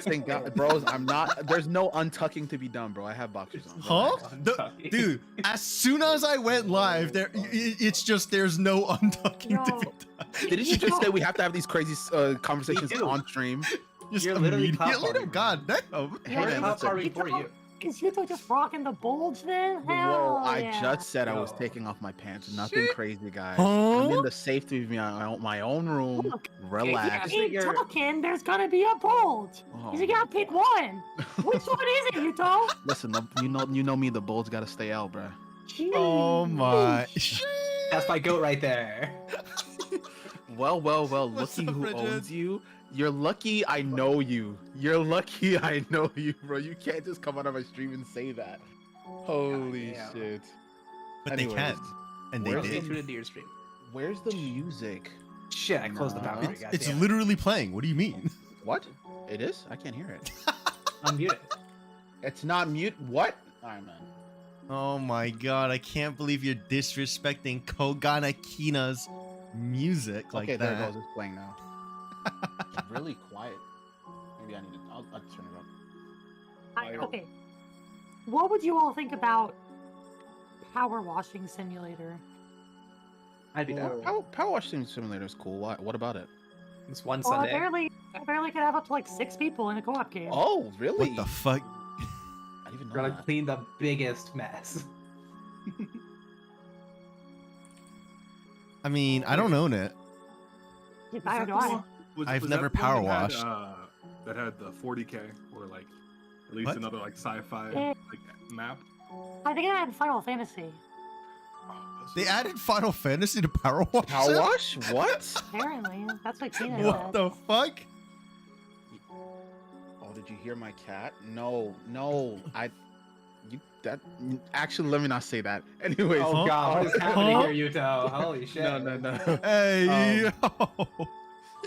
Thank God, bros. I'm not. There's no untucking to be done, bro. I have boxers on. Huh? Untucking. Dude, as soon as I went live, it's just there's no untucking to be done. Didn't you just say we have to have these crazy conversations do. on stream? Just You're literally immediately? cop No, God damn. Hey, We're man, top listen. party for you. Is Yuto just rocking the bulge then? Whoa! Hell I yeah. just said I was Yo. taking off my pants. Nothing Shit. crazy, guys. Huh? I'm in the safety of my own room. Look, Relax. If you keep talking, there's gonna be a bulge. Oh, You gotta pick one. Which one is it, Yuto? Listen, you know me. The bulge gotta stay out, bruh. Oh my. That's my goat right there. Well. What's Looky up, who Bridget? owns you. You're lucky I know you. You're lucky I know you, bro. You can't just come out of my stream and say that. Holy Goddamn. shit. But Anyways, they can. And they where's Stay did. tuned into your stream. Where's the music? Shit, I closed the Nah. boundary. It's goddamn. literally playing. What do you mean? What? It is? I can't hear it. Unmute it. It's not mute. What? Alright, man. Oh my God, I can't believe you're disrespecting Kogana Kina's music like Okay, there it that. goes. It's playing now. It's really quiet. Maybe I need to. I'll turn it up. Okay. What would you all think about power washing simulator? I'd be down. Power Wash Simulator is cool. What about it? It's one Well, Sunday. apparently could have up to like 6 people in a co-op game. Oh, really? What the fuck? I didn't even We're know gonna that. clean the biggest mess. I mean, I don't own it. Yeah, Was I that don't the know. one- I've was never that the one power that washed. that had the 40k or like at least What? another like sci-fi Yeah. like map. I think I had Final Fantasy. Oh, was They it? added Final Fantasy to Power Wash? Power Wash? What? Apparently, that's what Tina What said. the fuck? Oh, did you hear my cat? No. Actually, let me not say that. Anyways. Oh Huh? god, what is happening Huh? here, Yuto? Holy shit. No. Hey, yo.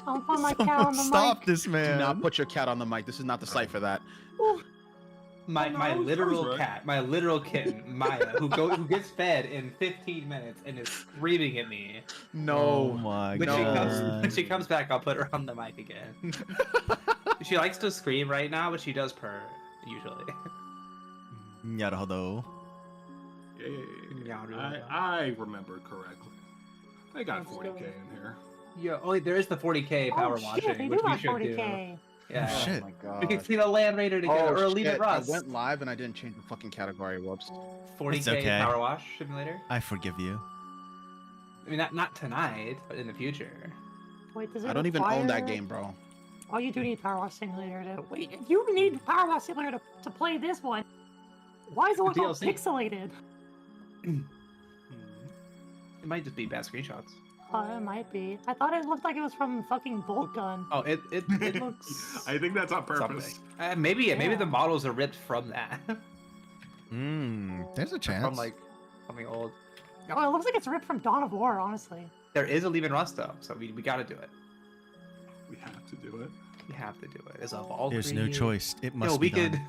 I'll put my cat Someone on the stop mic. this Do man. not put your cat on the mic. This is not the site for that. My Oh, no, my I was literal right. cat, my literal kitten, Maya, who gets fed in 15 minutes and is screaming at me. Oh No. my When God. she comes back, I'll put her on the mic again. She likes to scream right now, but she does purr usually. Yaruhodo. Yeah. I remember correctly. They got 40k in here. Yeah, oh, there is the 40k power Oh shit, washing, they which do we have should 40k. do. Yeah. Oh, shit. Oh my god. We can see the land raider together, or leave shit. it rust. I went live and I didn't change the fucking category. Whoops. 40k It's okay. power wash simulator. I forgive you. I mean, not tonight, but in the future. Wait, does it I don't even own that require- game, bro. Oh, you do need Power Wash Simulator to wait. If you need Power Wash Simulator to play this one, why is it look all DLC. pixelated? It might just be bad screenshots. It might be. I thought it looked like it was from fucking Bolt Gun. Oh, it looks. I think that's on purpose. something. Maybe Yeah. the models are ripped from that, There's a chance. from like something old. Oh, it looks like it's ripped from Dawn of War, honestly. There is a leave in rust though, so we gotta do it. We have to do it. We have to do it. It's a Valkyrie. There's no choice. It must No, we be done. could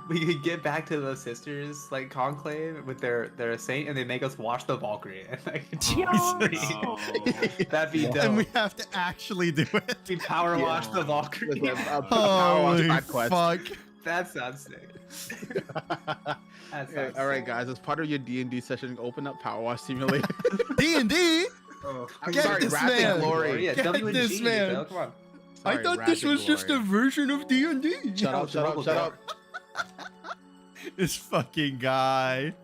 we could get back to the sisters like conclave with their saint, and they make us watch the Valkyrie. And, like, Yo, Oh, that'd be dope. And we have to actually do it. We power Yeah. wash the Valkyrie. With a Power Wash Holy side quest. fuck. That sounds sick. That Yeah, sounds all right, sick. guys. As part of your D&D session, open up Power Wash Simulator. D&D? Oh, I'm Get sorry, this Wrath and man. Glory. Yeah, Get WNG, this man. Bill, come on. I Sorry, thought Wrath this and was just a Glory. version of D&D. Shut up, shut up, shut up. This fucking guy.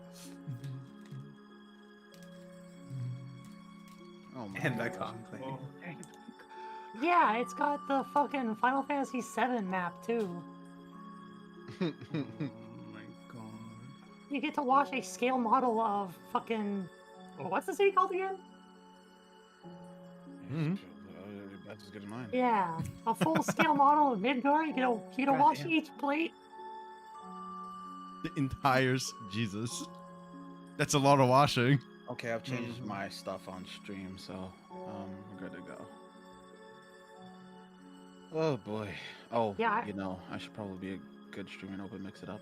Oh my And the gosh. conclave. oh. Yeah, it's got the fucking Final Fantasy VII map too. Oh my god. You get to watch a scale model of fucking. What's the city called again? Mhm. That's as good as mine. Yeah, a full scale model of Midgar. You get to watch Goddamn. each plate. The entire Jesus. That's a lot of washing. Okay, I've changed my stuff on stream, so we're good to go. Oh boy. Oh, Yeah, you know, I should probably be a good streamer and open mix it up.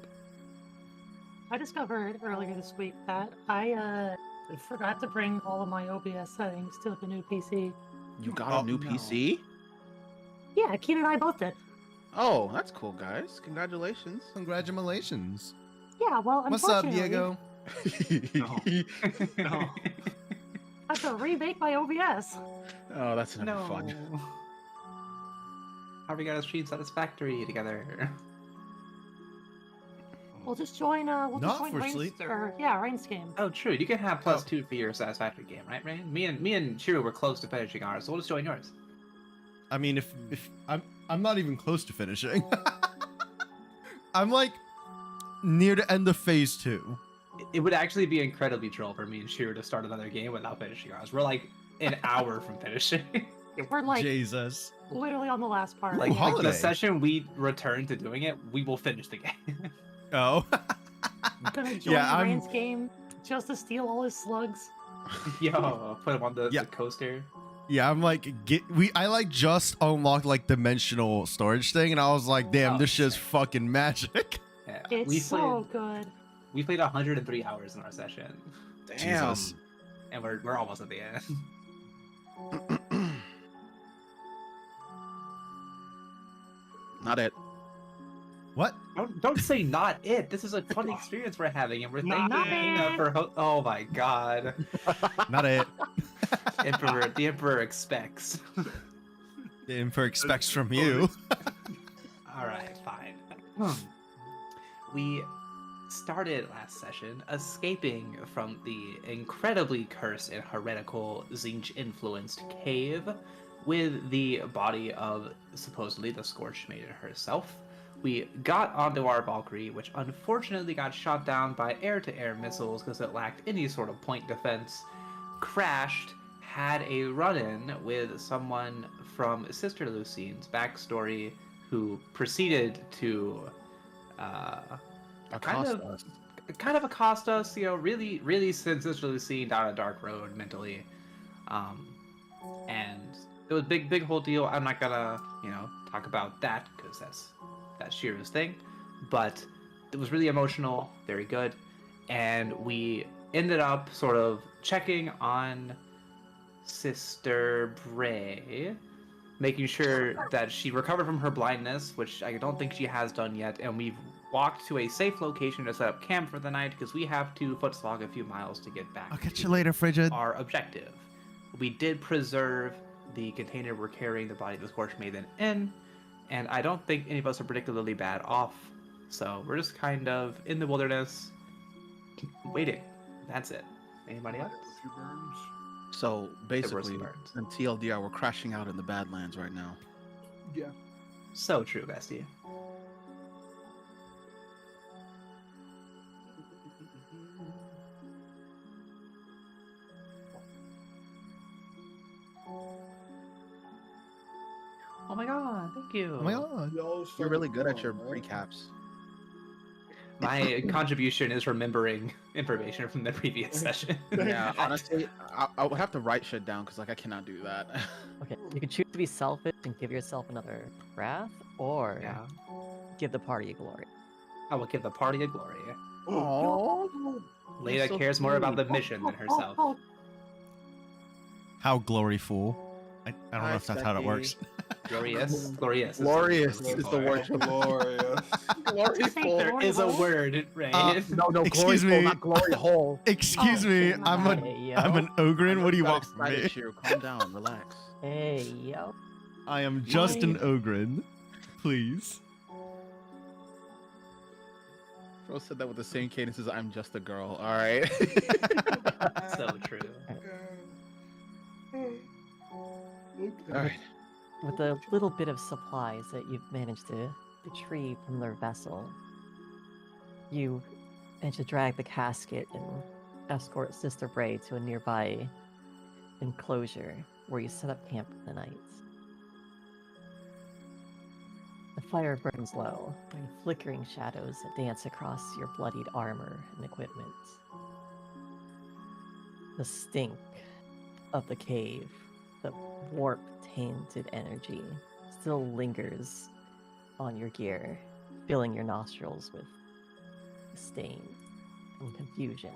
I discovered earlier this week that I forgot to bring all of my OBS settings to the new PC. You got Oh, a new no. PC? Yeah, Keen and I both did. Oh, that's cool, guys. Congratulations. Congratulations. Yeah, well, What's up, unfortunately, Diego? No. No. I have to remake my OBS. Oh, that's never No. fun. How are we gonna stream Satisfactory together? We'll just join. We'll Not just join for Rain's, sleep. or yeah, Rain's game. Oh, true. You can have +2 Oh. for your Satisfactory game, right, Rain? Me and Shiro were close to finishing ours, so we'll just join yours. I mean, if I'm not even close to finishing. I'm like near the end of phase 2. It would actually be incredibly troll for me and Shiro to start another game without finishing ours. We're like an hour from finishing. We're like Jesus. literally on the last part. Like, holiday. the session we return to doing it, we will finish the game. Oh. I'm gonna join Yeah, I'm- Rain's game just to steal all his slugs. Yo, put him on the, Yeah. the coaster. Yeah, I'm like I like just unlocked like dimensional storage thing, and I was like, damn, Oh, this shit's sick. fucking magic. Yeah, It's so good. we played 103 hours in our session, Damn. Jesus. and we're almost at the end. Not it. What? Don't say not it. This is a fun experience we're having, and we're Not thanking Hina it. for oh my god, Not it. Emperor. The Emperor expects. The Emperor expects from you. All right, fine. We started last session escaping from the incredibly cursed and heretical Zinch-influenced cave with the body of supposedly the Scorched Maiden herself. We got onto our Valkyrie, which unfortunately got shot down by air-to-air missiles because it lacked any sort of point defense, crashed, had a run-in with someone from Sister Lucine's backstory who proceeded to Accost of- us. kind of accost us, really send Sister Lucine down a dark road mentally. And it was big whole deal. I'm not gonna, talk about that because that's Shiro's thing. But it was really emotional, very good. And we ended up sort of checking on Sister Bray, making sure that she recovered from her blindness, which I don't think she has done yet, and we've walked to a safe location to set up camp for the night because we have to foot slog a few miles to get back. I'll catch to you later, Frigid. Our objective. We did preserve the container we're carrying the body of the Scorched Maiden in, and I don't think any of us are particularly bad off. So we're just kind of in the wilderness, waiting. That's it. Anybody else? A few burns. So basically, burns. in TLDR, we're crashing out in the Badlands right now. Yeah. So true, bestie. Oh my god, thank you. Oh my god. You're really good at your recaps. My contribution is remembering information from the previous session. Yeah, honestly, I would have to write shit down because I cannot do that. Okay, you can choose to be selfish and give yourself another wrath, or Yeah. give the party a glory. I will give the party a glory. Oh, Leda so cares more about the cute. mission than herself. How gloryful. I don't know Hi, if that's how that Steffi. works. Glorious. Glorious. Glorious is the word. Glorious. Gloriful. There is a word, right? No, Excuse gloriful, me. not glory hole. Excuse Oh, me, shit, my I'm bad. a Hey, I'm yo. an ogrin. What do you Got want from excited, me? Shiro. Calm down, relax. Hey, yo. I am just an Mine. ogrin. Please. Bro said that with the same cadence as I'm just a girl. All right. So true. All right. With the little bit of supplies that you've managed to retrieve from their vessel, you manage to drag the casket and escort Sister Bray to a nearby enclosure where you set up camp for the night. The fire burns low, and flickering shadows that dance across your bloodied armor and equipment. The stink of the cave, the warp-tainted energy, still lingers on your gear, filling your nostrils with disdain and confusion.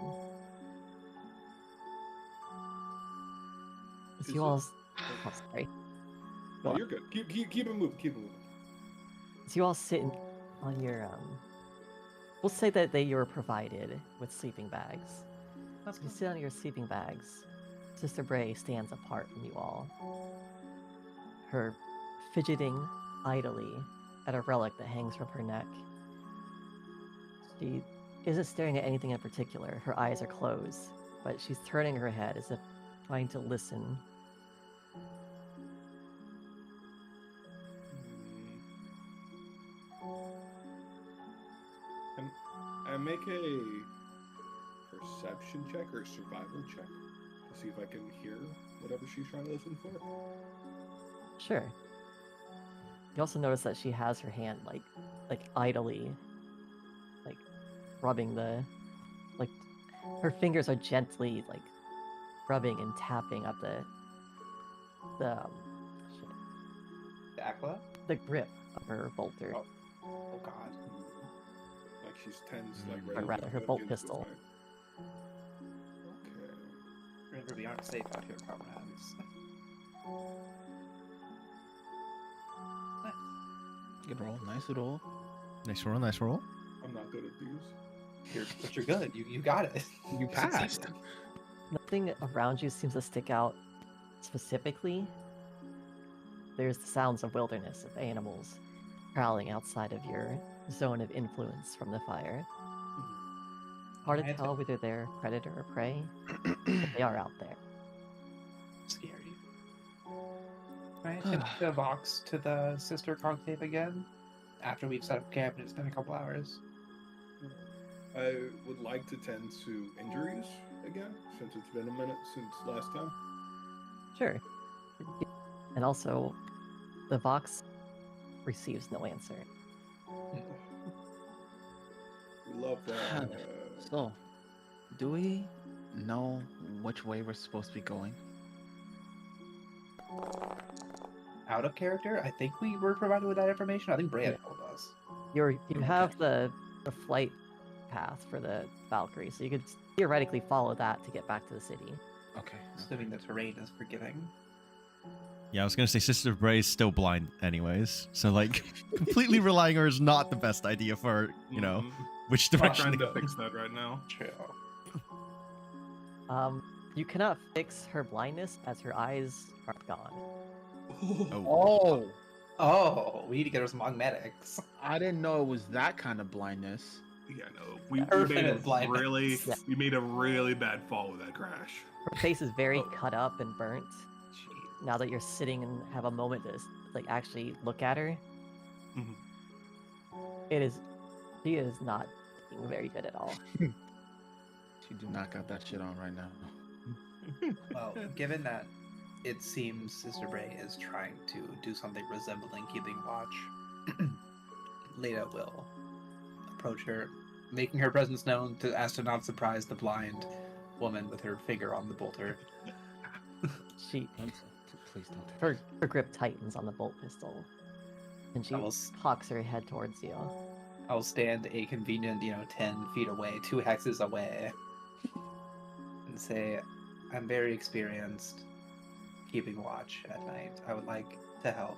As Is you it- all, oh, sorry. No, you're good. Keep it moving. Keep it moving. So you all sit on your we'll say that you were provided with sleeping bags. Let's You go. sit on your sleeping bags. Sister Bray stands apart from you all. Her fidgeting idly at a relic that hangs from her neck. She isn't staring at anything in particular. Her eyes are closed, but she's turning her head as if trying to listen. Can I make a perception check or a survival check to see if I can hear whatever she's trying to listen for? Sure. You also notice that she has her hand like idly, like rubbing like her fingers are gently like rubbing and tapping at shit, The Aqua? the grip of her bolter. Oh. Oh god. Like she's tense, like Or ready rather, to her go bolt into pistol. fight. Okay. Remember, we aren't safe out here, comrades. Nice. Good roll. Nice roll. Nice roll, nice roll. I'm not good at these. But you're good. You got it. You passed. succeeded. Nothing around you seems to stick out specifically. There's the sounds of wilderness, of animals prowling outside of your zone of influence from the fire. Hard to Right. tell whether they're predator or prey, but they are out there. Scary. Right, and the Vox to the sister conclave again after we've set up camp and it's been a couple hours. I would like to tend to injuries again, since it's been a minute since last time. Sure. And also, the Vox receives no answer. We love that. So, do we know which way we're supposed to be going? Out of character, I think we were provided with that information. I think Bray had told us. You have the flight path for the Valkyrie, so you could theoretically follow that to get back to the city. Okay. Assuming the terrain is forgiving. Yeah, I was gonna say Sister Bray's still blind anyways, so like completely relying on her is not the best idea for Mhm. which I'm direction trying to to go. fix that right now. True. You cannot fix her blindness as her eyes are gone. Oh. Oh, Oh, we need to get her some augmetics. I didn't know it was that kind of blindness. Yeah, no, we Perfect made a blindness. really, Yeah. we made a really bad fall with that crash. Her face is very Oh. cut up and burnt. Jeez. Now that you're sitting and have a moment to like actually look at her, Mhm. she is not looking very good at all. She do not got that shit on right now. Well, given that it seems Sister Bray is trying to do something resembling keeping watch, Leda will approach her, making her presence known as to not surprise the blind woman with her finger on the bolter. She Please don't. her grip tightens on the bolt pistol, and she I will s- cocks her head towards you. I'll stand a convenient, 10 feet away, 2 hexes away, and say, I'm very experienced keeping watch at night. I would like to help,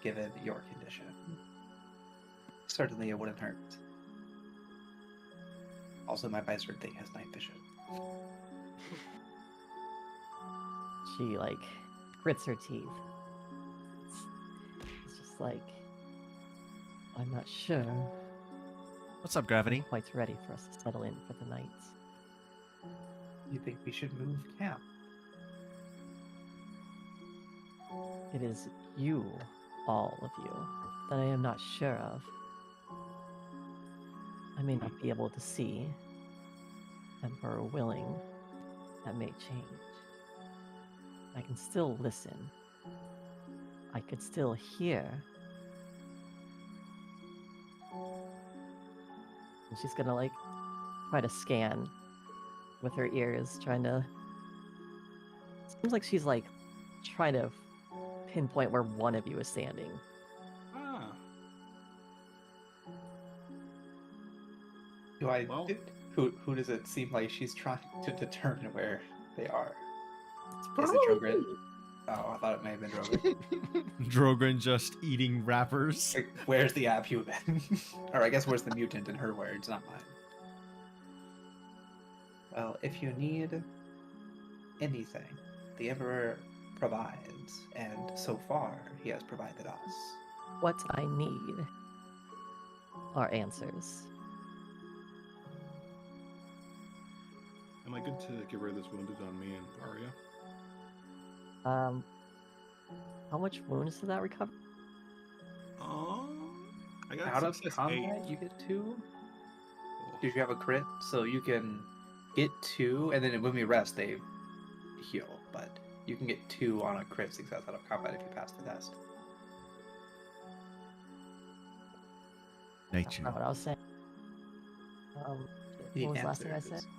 given your condition. Certainly it wouldn't hurt. Also, my Vicer thing has night vision. She like grits her teeth. It's just like I'm not sure. What's up, Gravity? Quite ready for us to settle in for the night. You think we should move camp? It is you, all of you, that I am not sure of. I may not be able to see, and for willing, that may change. I can still listen. I could still hear. And she's gonna like try to scan with her ears, trying to. Seems like she's like trying to pinpoint where one of you is standing. Ah, Do I? Well- Who does it seem like she's trying to determine where they are? It's Is it probably Trogrid? me. Oh, I thought it may have been Drogon. Drogon just eating wrappers. Like, where's the abhuman? Or I guess where's the mutant in her words, not mine. Well, if you need anything, the Emperor provides, and so far he has provided us. What I need are answers. Am I good to get rid of this wounded on me and Arya? How much wounds did that recover? I got Out of success combat, 8. you get 2. Oh. Did you have a crit? So you can get 2, and then when we rest, they heal. But you can get 2 on a crit success out of combat if you pass the test. That's Nature. not what I was saying. You What was need the last thing I answers. said?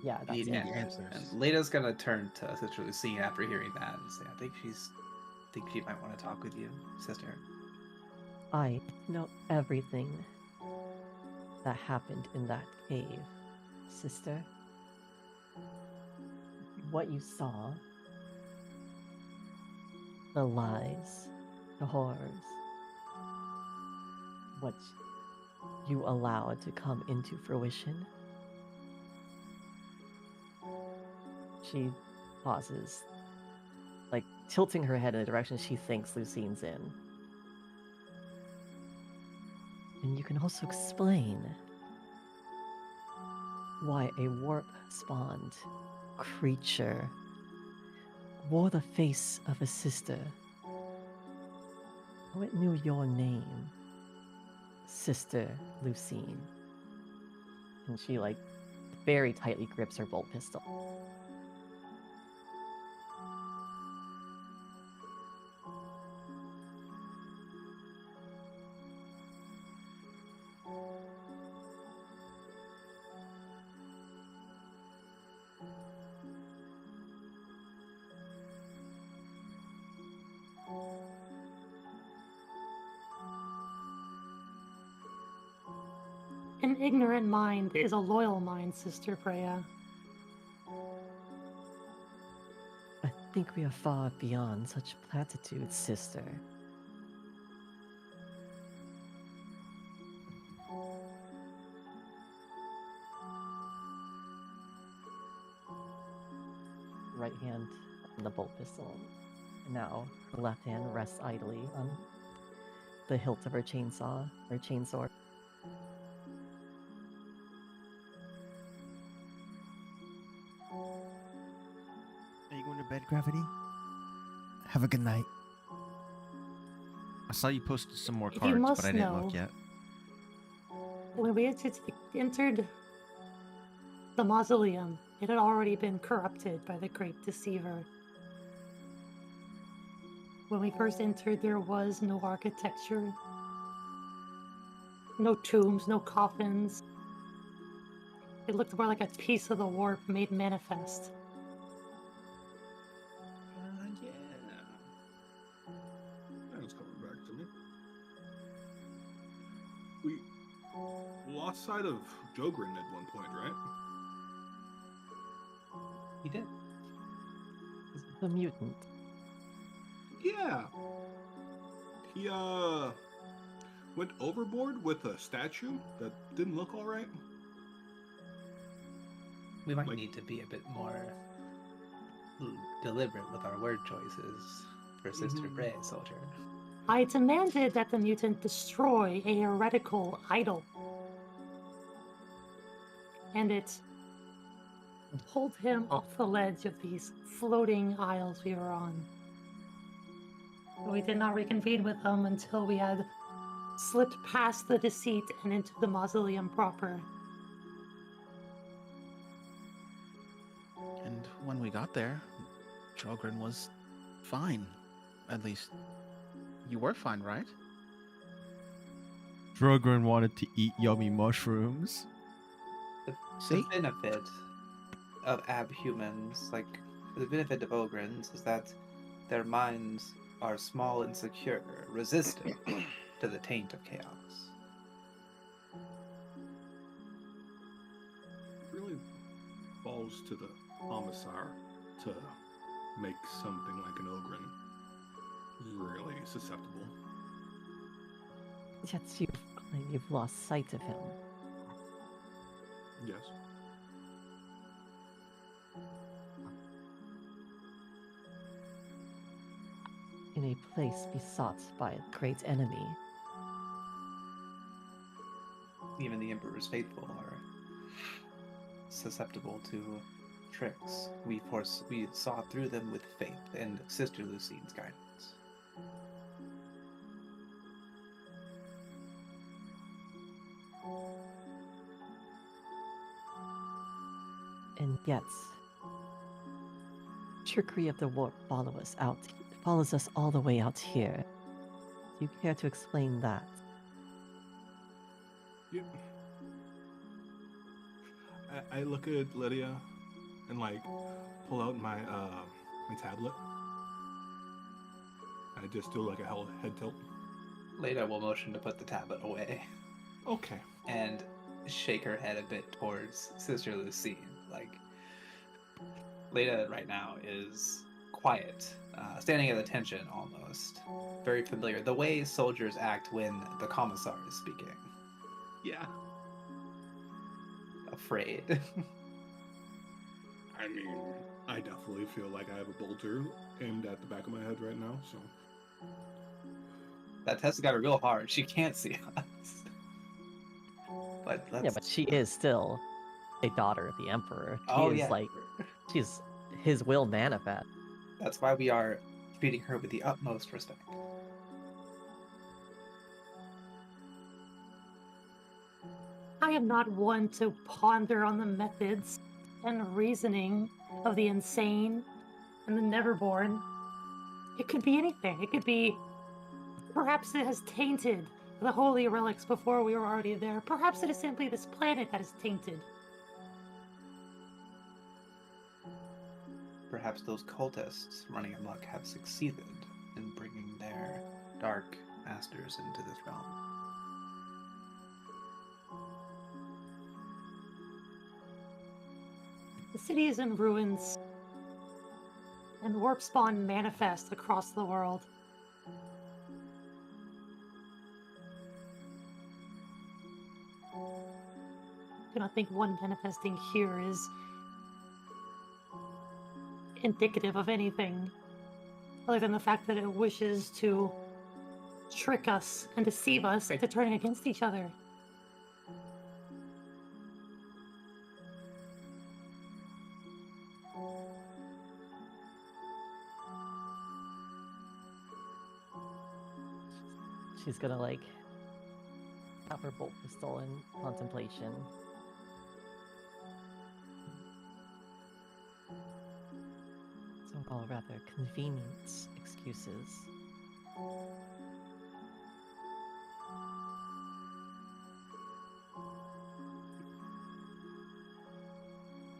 Yeah, that's You it. need Yeah, answers. answers. And Leda's gonna turn to Sister Lucine after hearing that and say, I think she might want to talk with you, sister. I know everything that happened in that cave, sister. What you saw, the lies, the horrors, what you allowed to come into fruition. She pauses, like tilting her head in the direction she thinks Lucine's in. And you can also explain why a warp-spawned creature wore the face of a sister. How it knew your name, Sister Lucine. And she, like, very tightly grips her bolt pistol. An ignorant mind is a loyal mind, Sister Freya. I think we are far beyond such platitudes, sister. Right hand on the bolt pistol. Now, her left hand rests idly on the hilt of her chainsaw, or chainsword. Are you going to bed, Gravity? Have a good night. I saw you posted some more You cards, must but I didn't know. look yet. When we entered the mausoleum, it had already been corrupted by the Great Deceiver. When we first entered, there was no architecture, no tombs, no coffins. It looked more like a piece of the warp made manifest. Yeah. That's coming back to me. We lost sight of Jogren at one point, right? He did. The mutant. Yeah. He went overboard with a statue that didn't look all right. We might Like- need to be a bit more deliberate with our word choices for Sister Mhm. Bray, soldier. I demanded that the mutant destroy a heretical idol. And it pulled him off the ledge of these floating isles we were on. We did not reconvene with him until we had slipped past the deceit and into the mausoleum proper. And when we got there, Jogren was fine. At least, you were fine, right? Drogon wanted to eat yummy mushrooms. See? The benefit of abhumans, like the benefit of Ogrins, is that their minds are small and secure, resistant to the taint of chaos. It really falls to the Commissar to make something like an Ogren. really susceptible. Yet you claim you've lost sight of him. Yes. In a place besought by a great enemy. Even the Emperor's faithful are susceptible to tricks. We saw through them with faith and Sister Lucine's guidance. And yet, trickery of the warp follows us all the way out here. Do you care to explain that? Yep. I look at Lydia and like pull out my my tablet. I just do like a head tilt. Leda will motion to put the tablet away Okay. and shake her head a bit towards Sister Lucine. Like, Leda right now is quiet, standing at attention almost. Very familiar. The way soldiers act when the commissar is speaking. Yeah. Afraid. I mean, I definitely feel like I have a bolter aimed at the back of my head right now, so. That test got her real hard. She can't see us. But let's... Yeah, but she is still a daughter of the Emperor. She Oh, is yeah. like, she's his will manifest. That's why we are treating her with the utmost respect. I am not one to ponder on the methods and reasoning of the insane and the neverborn. It could be anything. It could be... Perhaps it has tainted the holy relics before we were already there. Perhaps it is simply this planet that is tainted. Perhaps those cultists running amok have succeeded in bringing their dark masters into this realm. The city is in ruins, and warp spawn manifest across the world. I do not think one manifesting here is indicative of anything other than the fact that it wishes to trick us and deceive us into turning against each other. She's gonna like have her bolt pistol in contemplation. Some call rather convenient excuses.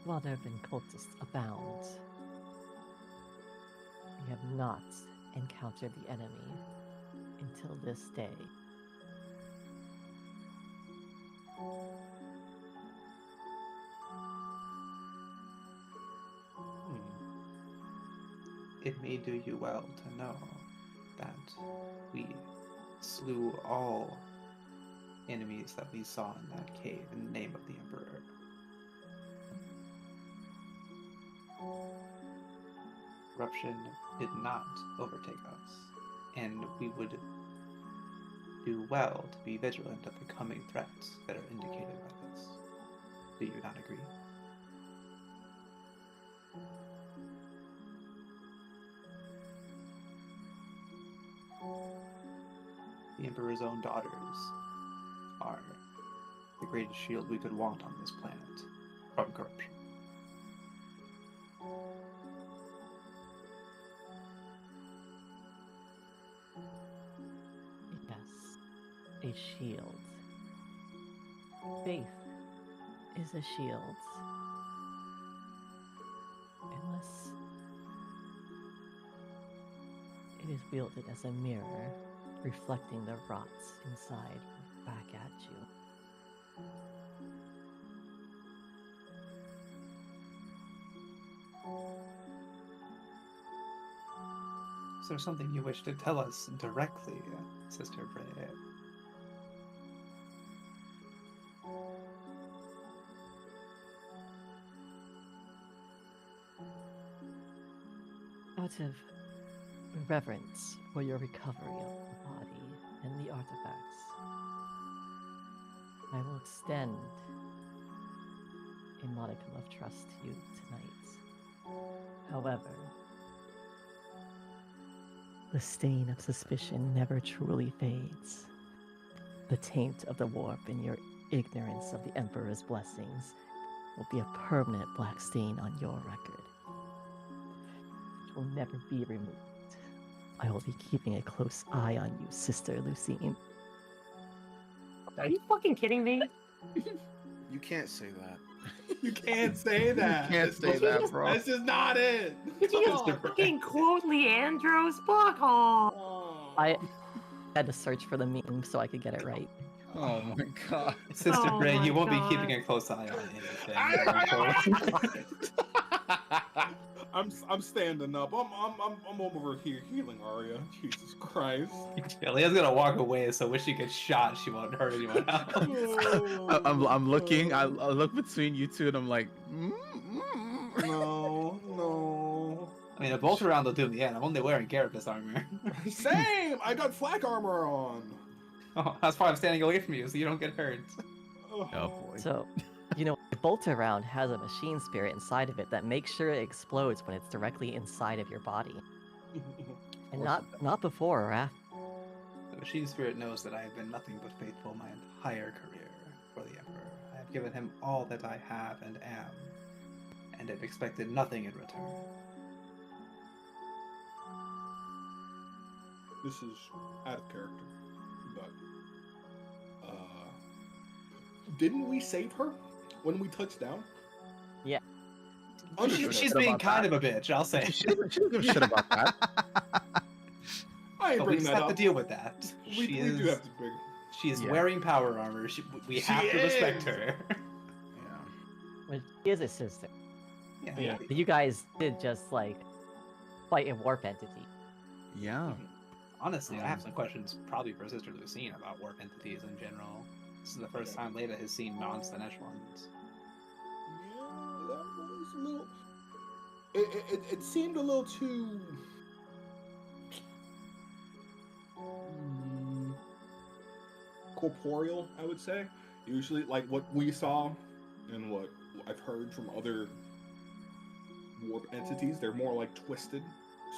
While there have been cultists abound, we have not encountered the enemy until this day. It may do you well to know that we slew all enemies that we saw in that cave in the name of the Emperor. Corruption did not overtake us, and we would do well to be vigilant of the coming threats that are indicated by this. Do you not agree? The Emperor's own daughters are the greatest shield we could want on this planet from corruption. Yes, a shield. Faith is a shield. Unless it is wielded as a mirror, reflecting the rots inside back at you. Is there something you wish to tell us directly, Sister Bray? Out of reverence for your recovery of the body and the artifacts, I will extend a modicum of trust to you tonight. However, the stain of suspicion never truly fades. The taint of the warp in your ignorance of the Emperor's blessings will be a permanent black stain on your record. It will never be removed. I will be keeping a close eye on you, Sister Lucine. Are you fucking kidding me? You can't say that. You can't say that. can't say that, bro. This is not it. Did you fucking quote Leandro's fuck off? I had to search for the meme so I could get it right. Oh my god. Sister Oh Bray, my you won't God. be keeping a close eye on anything. I'm standing up. I'm over here healing Arya. Jesus Christ. Leah's gonna walk away, so when she gets shot, she won't hurt anyone else. I'm looking. I look between you two, and I'm like, No. I mean, a bolt around will do in the end. I'm only wearing Carapace armor. Same. I got flak armor on. Oh, that's why I'm standing away from you, so you don't get hurt. Oh boy. So, you know, a bolter round has a machine spirit inside of it that makes sure it explodes when it's directly inside of your body. And not before or after. The machine spirit knows that I have been nothing but faithful my entire career for the Emperor. I have given him all that I have and am, and have expected nothing in return. This is out of character, but didn't we save her when we touched down? Yeah. She's being kind of a bitch, I'll say. she doesn't give a shit about that. I ain't But we bringing just that have to up. deal with that. We do have to bring. She is Yeah. wearing power armor. We She have to respect is. her. Yeah. Well, she is a sister. Yeah. Yeah. But you guys did just, like, fight a warp entity. Yeah. Honestly, I have some questions probably for Sister Lucine about warp entities in general. This is the first time Leda has seen non-Slanesh ones. Yeah, that was a little. It seemed a little too. Corporeal, I would say. Usually, like what we saw and what I've heard from other warp entities, they're more like twisted.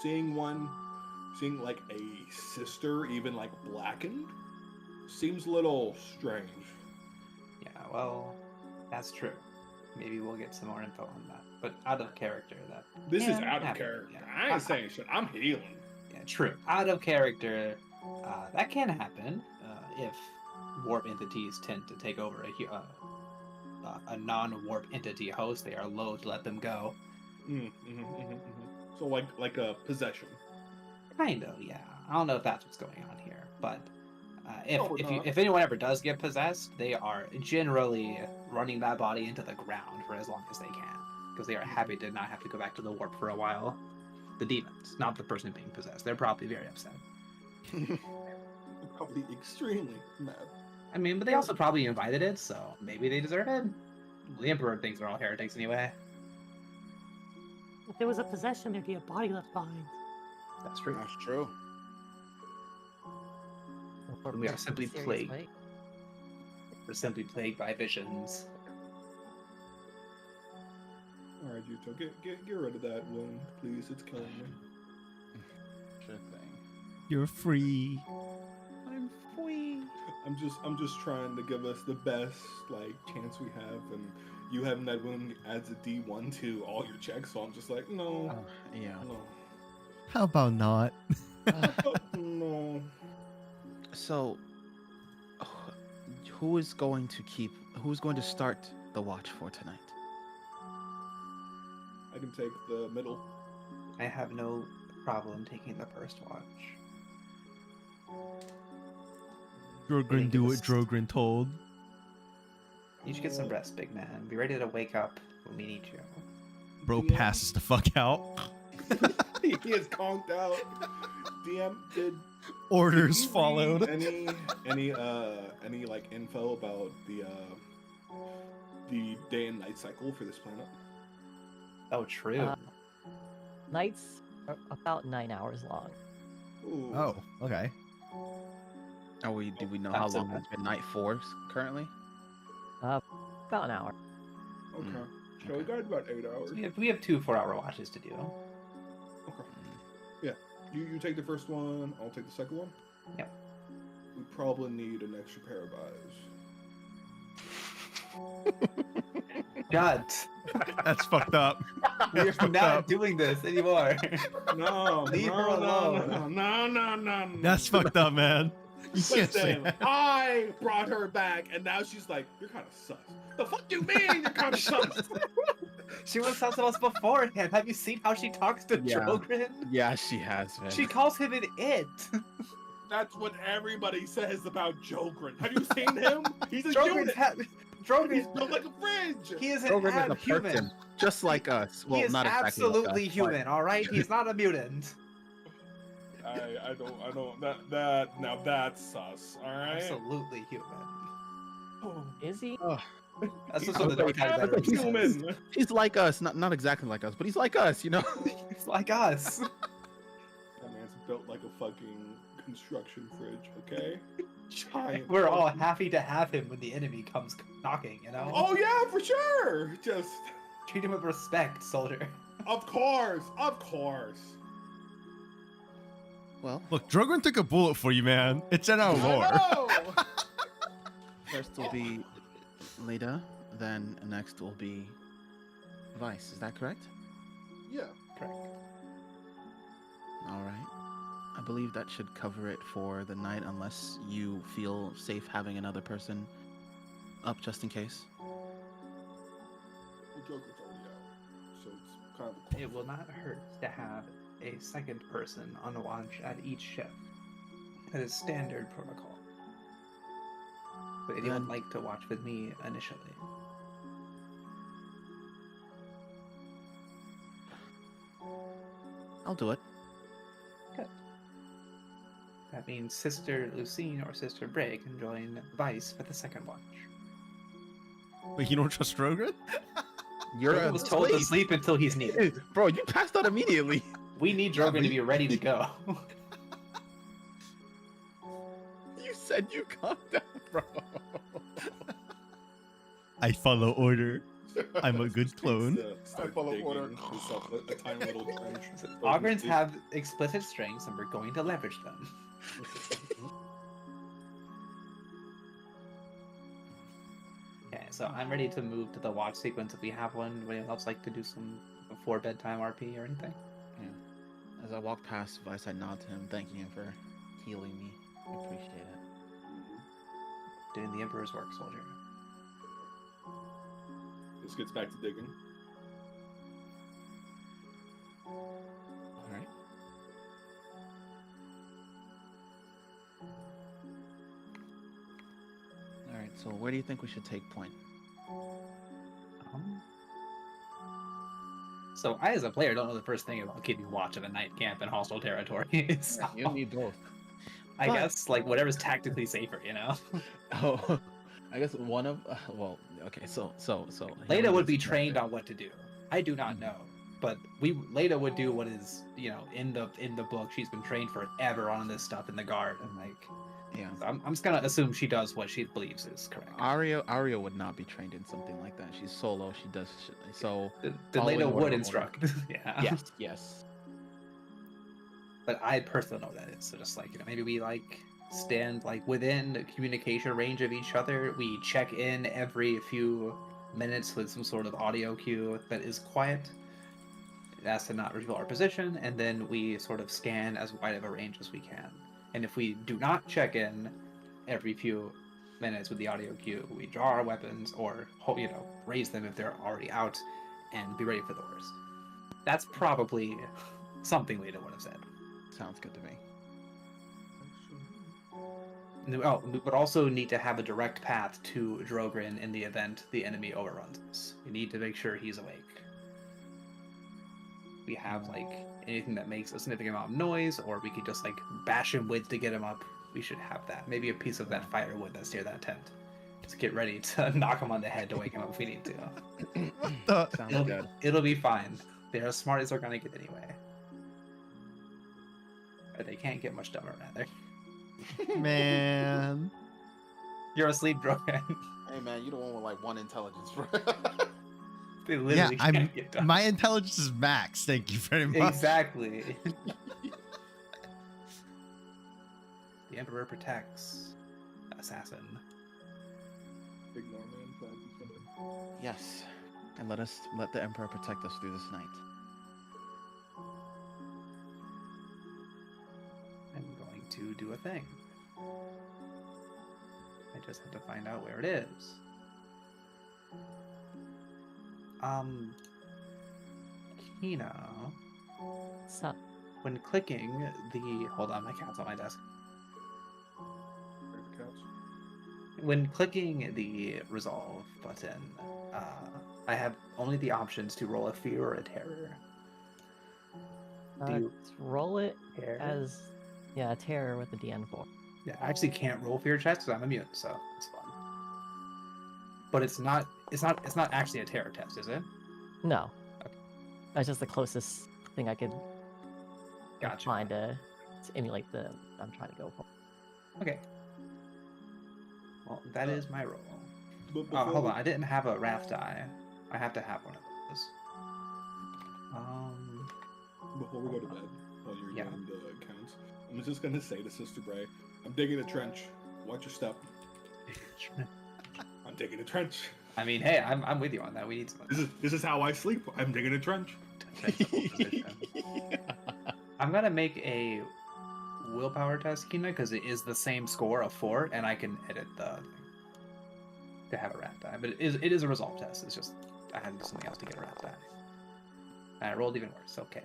Seeing like a sister, even like blackened, seems a little strange. Yeah, well, that's true. Maybe we'll get some more info on that. But out of character, that This is can out of happen, character. yeah. I ain't saying shit. I'm healing. Yeah, true. Out of character, that can happen if warp entities tend to take over a non-warp entity host. They are loath to let them go. So like a possession. Kind of, yeah. I don't know if that's what's going on here, but Probably not. if anyone ever does get possessed, they are generally running that body into the ground for as long as they can, because they are happy to not have to go back to the warp for a while. The demons, not the person being possessed. They're probably very upset. Probably extremely mad. I mean, but they also probably invited it, so maybe they deserve it. The Emperor thinks they're all heretics anyway. If there was a possession, there'd be a body left behind. That's true. That's true. We are simply Serious plagued. way. We're simply plagued by visions. Alright, Yuto, get rid of that wound, please. It's killing me. Sure thing. You're free. I'm free. I'm just trying to give us the best like chance we have, and you having that wound adds a D1 to all your checks, so I'm just like, no, Yeah. no, How about not? no. So, who's going to start the watch for tonight? I can take the middle. I have no problem taking the first watch. Drogrin do what Drogrin told. You should get some rest, big man. Be ready to wake up when we need you. Bro Yeah. passes the fuck out. he is conked out. DM, did Orders you read followed. any like info about the day and night cycle for this planet? Oh, true. Nights are about 9 hours long. Ooh. Oh, okay. Do we know how That's long okay. it's been night for currently? About an hour. Okay. Mm, So we okay. got about 8 hours. We have 2 4-hour watches to do. Okay. Yeah. You take the first one, I'll take the second one. Yep. We probably need an extra pair of eyes. Shut. That's fucked up. We're That's fucked not up. doing this anymore. No, Leave no, her alone. No. That's fucked up, man. You can't say Listen, that. I brought her back, and now she's like, "You're kind of sus." The fuck you mean you're kind of sus? She was talking to us beforehand. Have you seen how she talks to Yeah. Drogrin? Yeah, she has, man. She calls him an it. That's what everybody says about Jogren. Have you seen him? He's a Drogrin's unit. He's Drogrin. built like a fridge. He is an Krogan is a ab-human. person, just like us. Well, He is not exactly absolutely like us, but- human. All right, he's not a mutant. I don't. That now that's sus. All right. Absolutely human. Oh, Is he? That's he's just what the Dark Knight a veteran says. human. He's like us, not exactly like us, but he's like us, you know. It's like us. That man's built like a fucking construction fridge. Okay. Giant. We're all happy to have him when the enemy comes knocking. You know. Oh yeah, for sure. Just Treat him with respect, soldier. of course. Well, Look, Drogon took a bullet for you, man. It's in our lore. I know. first will be Leda, then next will be Vice. Is that correct? Yeah. Correct. All right. I believe that should cover it for the night, unless you feel safe having another person up just in case. The Joker's already out, so it's kind of. It will not hurt to have a second person on watch at each shift. That is standard protocol. Would anyone Then- like to watch with me initially? I'll do it. That means Sister Lucine or Sister Bray can join Vice for the second watch. But you don't trust Drogon? You're Drogon a was told to slave. sleep until he's needed. Bro, you passed out immediately. We need Yeah, Drogon to be ready to go. You said you calmed down, bro. I follow order. I'm a good clone. Start follow digging order. yourself a tiny little trench. Ogrins have explicit strengths, and we're going to leverage them. Okay, so I'm ready to move to the watch sequence if we have one. Would anyone else like to do some before bedtime RP or anything? As I walk past Vice, I nod to him, thanking him for healing me. I appreciate it. Doing the Emperor's work, soldier. This gets back to digging. All right. All right. So where do you think we should take point? So I, as a player, don't know the first thing about keeping watch of a night camp in hostile territory. So You need both. I but- guess like whatever's tactically safer, you know. Oh, I guess one of well, okay. So. Leda would be trained on what to do. I do not know, but Leda would do what is in the book. She's been trained forever on this stuff in the guard, and like Yeah. I'm just gonna assume she does what she believes is correct. Aria would not be trained in something like that. She's solo. She does so. Then following Leda order would of instruct. Yeah. Yes. But I personally know what that is. So just like maybe we like stand like within the communication range of each other. We check in every few minutes with some sort of audio cue that is quiet. It has to not reveal our position, and then we sort of scan as wide of a range as we can. And if we do not check in every few minutes with the audio cue, we draw our weapons or raise them if they're already out, and be ready for the worst. That's probably something Leda would have said. Sounds good to me. Oh, we would also need to have a direct path to Drogrin in the event the enemy overruns us. We need to make sure he's awake. we have like anything that makes a significant amount of noise, or we could just like bash him with to get him up. We should have that. Maybe a piece of that firewood that's near that tent. Just get ready to knock him on the head to wake him up if we need to. What the? Sounds good. It'll be fine. They're as smart as they're gonna get anyway. Or they can't get much dumber, rather. Man. You're asleep, Broken. Hey man, you the one with like 1 intelligence, bro. They Yeah, literally I'm. can't get dumb. My intelligence is max. Thank you very much. Exactly. The Emperor protects. Assassin. Ignore man, glad you said it. Yes, and let the Emperor protect us through this night. I'm going to do a thing. I just have to find out where it is. Kina, So, when clicking the... Hold on, my cat's on my desk. Where's the couch? When clicking the resolve button, I have only the options to roll a fear or a terror. Do you let's roll it care? as a terror with the DN4. Yeah, I actually can't roll fear checks because I'm immune, so it's fun. But it's not actually a terror test, is it? No. That's just the closest thing I could Gotcha. find to emulate the I'm trying to go for. Okay. Well, that is my roll. But Hold on, I didn't have a wrath die. I have to have one of those. Before we go to bed, while you're Yeah. doing the counts, I'm just gonna say to Sister Bray, I'm digging a trench. Watch your step. I'm digging a trench. I mean, hey, I'm with you on that. We need some. This is how I sleep. I'm digging a trench. defensible position. I'm gonna make a willpower test, Kina, because it is the same score of 4, and I can edit the thing to have a rat die. But it is a resolve test. It's just I had to do something else to get a rat die. And I rolled even worse. Okay,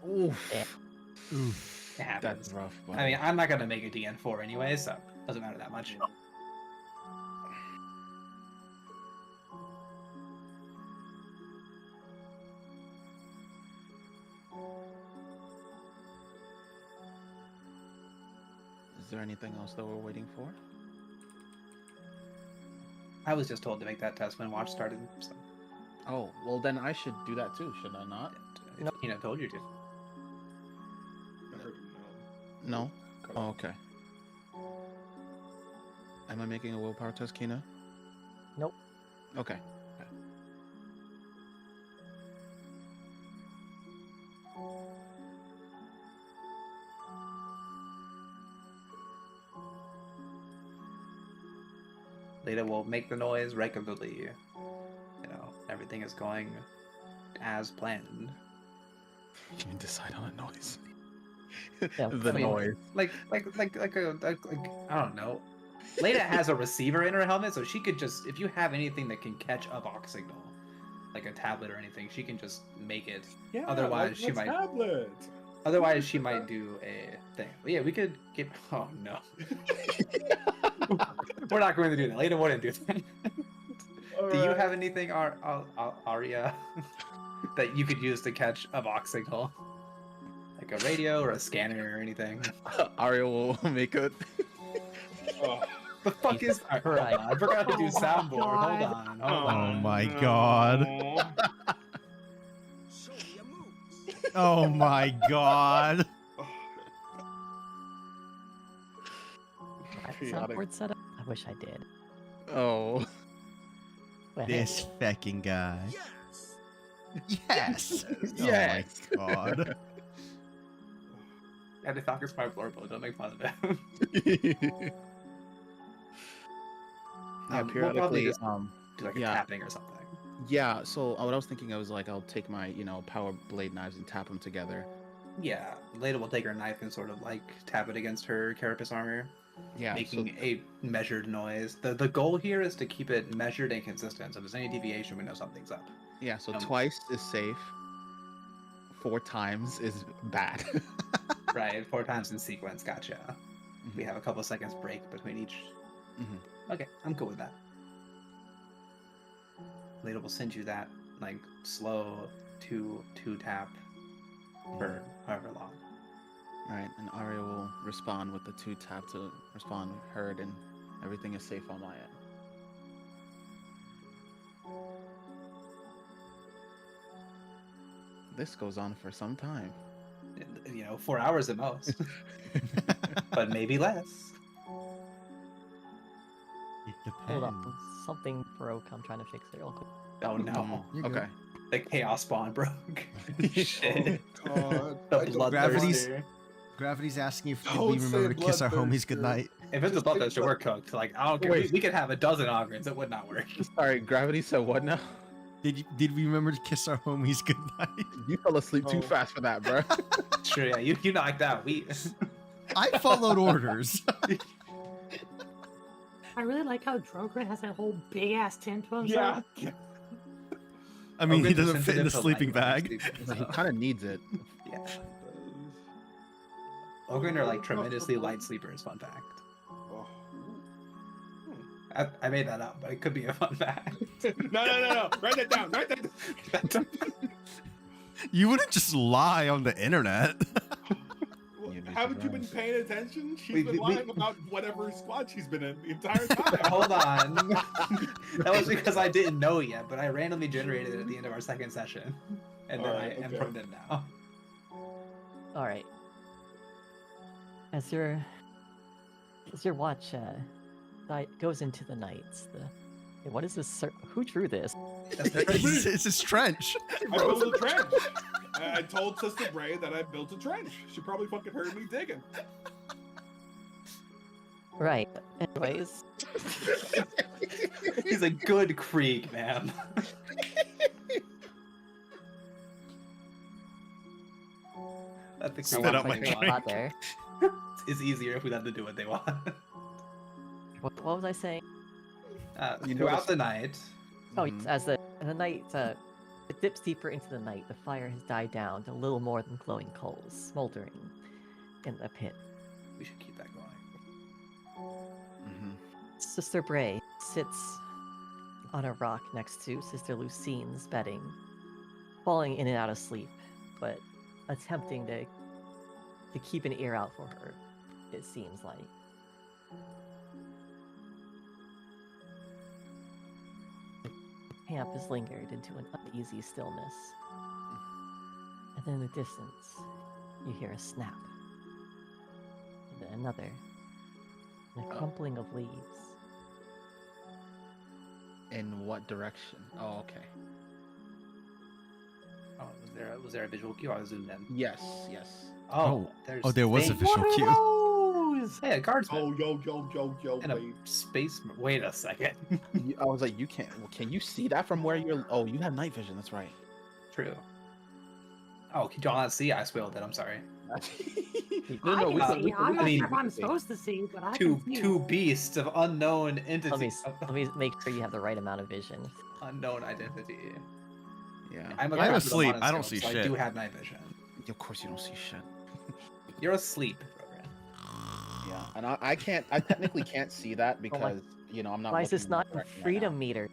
Oof. Oof. it happens. That's rough. But... I mean, I'm not gonna make a DN4 anyway, so it doesn't matter that much. Is there anything else that we're waiting for? I was just told to make that test when watch started. So Oh, well then I should do that too, should I not? if Kina told you to. I heard you know. No? Oh, okay. Am I making a willpower test, Kina? Nope. Okay. Leda will make the noise regularly. You know, everything is going as planned. You can decide on a noise. Yeah, The I mean, noise. Like I don't know. Leda has a receiver in her helmet, so she could just, if you have anything that can catch a Vox signal, like a tablet or anything, she can just make it. Yeah, Otherwise, she might- Tablet. Otherwise, she might do a thing. But yeah, we could get. Oh no. We're not going to do that. Leda wouldn't do that. Do you have anything, Arya, that you could use to catch a Vox signal? Like a radio or a scanner or anything? Arya will make it. Oh, The fuck is... I forgot to do soundboard. Hold on. Oh my god. Oh my god. Chaotic. soundboard setup? I wish I did. Oh. Well, This fucking guy. Yes. Yes. Oh my god. Yeah, the Falcon's my floorboard. Don't make fun of it. Yeah, We'll probably periodically, just do like a yeah. tapping or something. Yeah, so what I was thinking, I was like, I'll take my, power blade knives and tap them together. Yeah, Leda will take her knife and sort of like tap it against her carapace armor, Yeah, making a measured noise. The goal here is to keep it measured and consistent. So if there's any deviation, we know something's up. so Um, twice is safe. 4 times is bad. Right, 4 times in sequence. Gotcha. We have a couple seconds break between each. Mhm. Okay, I'm cool with that. Leda will send you that like slow two tap for however long. Alright, and Arya will respond with the 2 tap to respond heard, and everything is safe on my end. This goes on for some time. 4 hours at most, but maybe less. It Hold depends. on. Something broke. I'm trying to fix it real quick. Oh no, You're good. Okay. the chaos spawn broke. Shit. God, The I don't- Gravity's- bloodthirster. Gravity's asking if Don't we say remember to kiss our homies bloodthirster. goodnight. If it's a Just think bloodthirster, about- we're cooked. Like I don't care. Wait. We could have a dozen augments. It would not work. Sorry, Gravity said what now? Did we remember to kiss our homies goodnight? You fell asleep too Oh. fast for that, bro. Sure, yeah. You knocked out. We. I followed orders. I really like how Drogren has that whole big ass tent to himself. Yeah. I mean, he Ogryn's doesn't fit in the sensitive to sleeping light when bag. he's sleeping, But he so- kind of needs it. Yeah. Ogryn are like tremendously light sleepers. Fun fact. Oh. I made that up, but it could be a fun fact. No. Write that down. Write that down. You wouldn't just lie on the internet. You'd be Haven't you been surprised. paying attention? She's We- been we- lying about whatever squad she's been in the entire time. Hold on. That was because I didn't know yet, but I randomly generated it at the end of our second session, and then Alright, I am okay. putting it now. All right. As your watch goes into the nights, hey, what is this? Who drew this? It's his trench. I built a trench. I told Sister Bray that I built a trench. She probably fucking heard me digging. Right. Anyways, He's a good Krieg, man. I think Spit we out want my what they drink. want. there. It's easier if we let them do what they want. What was I saying? You Throughout notice- the night, Oh, Mhm. yes, as the night it dips deeper into the night, the fire has died down to little more than glowing coals, smoldering in the pit. we should keep that going. Mhm. Sister Bray sits on a rock next to Sister Lucine's bedding, falling in and out of sleep, but attempting to keep an ear out for her, it seems like. The camp is lingered into an uneasy stillness. And then in the distance, you hear a snap. And then another. And a crumpling of leaves. In what direction? Oh, okay. Oh, was there a visual cue? I was zoomed in. Yes. Oh, there's there was a things- visual What cue. are those? Hey, a guardsman Oh, yo, and a wait. space. Wait a second. I was like, you can't. Well, can you see that from where you're? Oh, you have night vision. That's right. True. Oh, can y'all not see? I spoiled it. I'm sorry. I we can can- see. can- I'm not mean- sure if I'm supposed to see, but I Two can see. two beasts of unknown Let me, entities. let me make sure you have the right amount of vision. Unknown identity. Yeah. I'm I'm crafted asleep. on I don't monoscope, see so I shit. do have night vision. Of course, you don't see shit. You're asleep, program. Yeah, and I can't. I technically can't see that because I'm not. Why is this looking not in directly right freedom now. meter?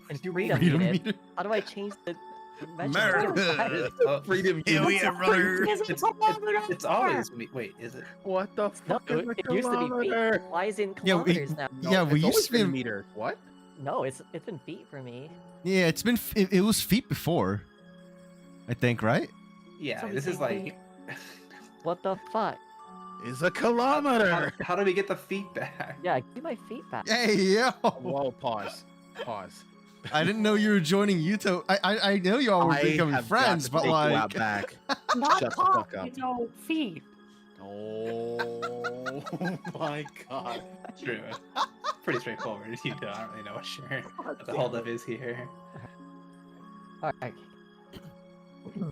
In Freedom freedom meter. meter. How do I change the America. Oh, Freedom. Here we unit. are, brother. it's always me. Wait, is it? What the No, fuck is a it used to be feet. kilometer? Why is it in Yeah, we- kilometers now? No, Yeah, we it's used always to be been in- meters. What? No, it's been feet for me. Yeah, it's been. It was feet before. I think, right? Yeah, So this we is say like. What the fuck? Is a kilometer. How do we get the feet back? Yeah, give my feet back. Hey, yo! Whoa, pause. Pause. I didn't know you were joining Yuto. I know y'all were I becoming have friends, got but to take you out like, back. Not Shut the top, fuck up. feet. Oh my god. True. Pretty straightforward. I don't really know what the holdup is here. Alright. Do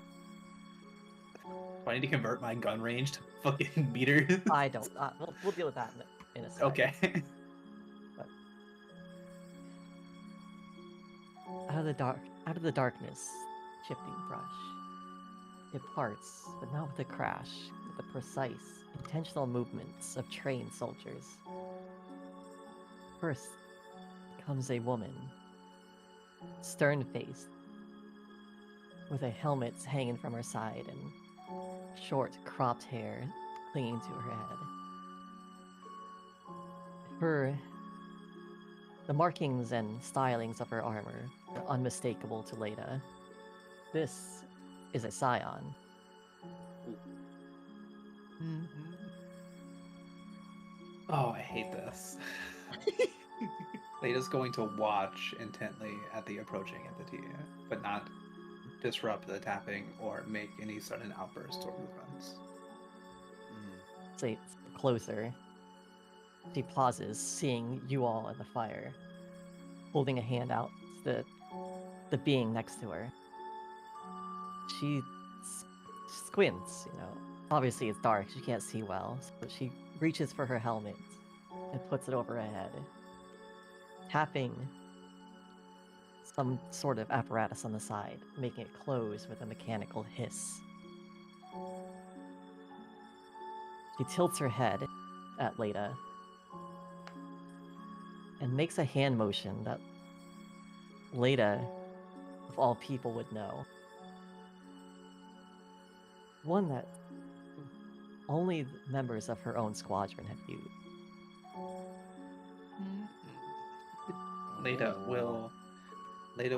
I need to convert my gun range to fucking meters? I don't. We'll deal with that in a second. Okay. Out of the darkness, shifting brush. It parts, but not with a crash, with the precise, intentional movements of trained soldiers. First comes a woman, stern-faced, with a helmet hanging from her side and short, cropped hair clinging to her head. The markings and stylings of her armor are unmistakable to Leda. This is a scion. Oh, I hate this. Leda's going to watch intently at the approaching entity, but not disrupt the tapping or make any sudden outbursts or movements. Say closer. She pauses, seeing you all in the fire, holding a hand out to the being next to her. She squints, Obviously, it's dark, she can't see well, so she reaches for her helmet and puts it over her head, tapping some sort of apparatus on the side, making it close with a mechanical hiss. She tilts her head at Leda and makes a hand motion that Leda, of all people, would know. One that only members of her own squadron have used. Leda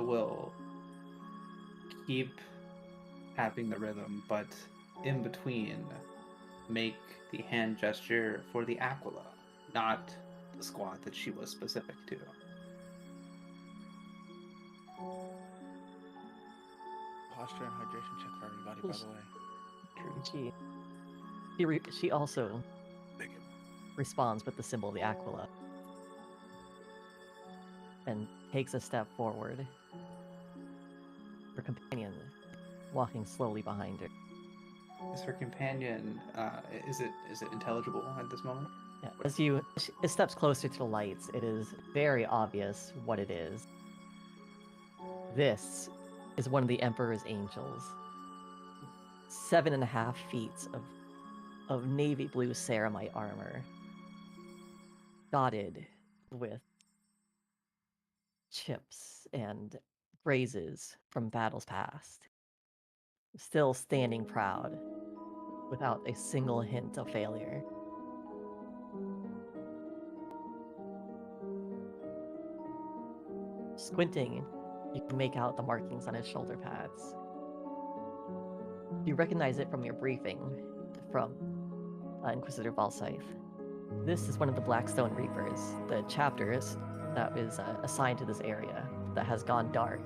will keep tapping the rhythm, but in between make the hand gesture for the Aquila, not the squad that she was specific to. Posture and hydration check for everybody, by the way. She also responds with the symbol of the Aquila and takes a step forward. Her companion walking slowly behind her. Is her companion, is it intelligible at this moment? Yeah, as it steps closer to the lights, it is very obvious what it is. This is one of the Emperor's angels. 7.5 feet of navy blue ceramite armor, dotted with chips and grazes from battles past. Still standing proud, without a single hint of failure. Squinting, you can make out the markings on his shoulder pads. You recognize it from your briefing from Inquisitor Valscythe. This is one of the Blackstone Reapers, the chapters that is assigned to this area that has gone dark.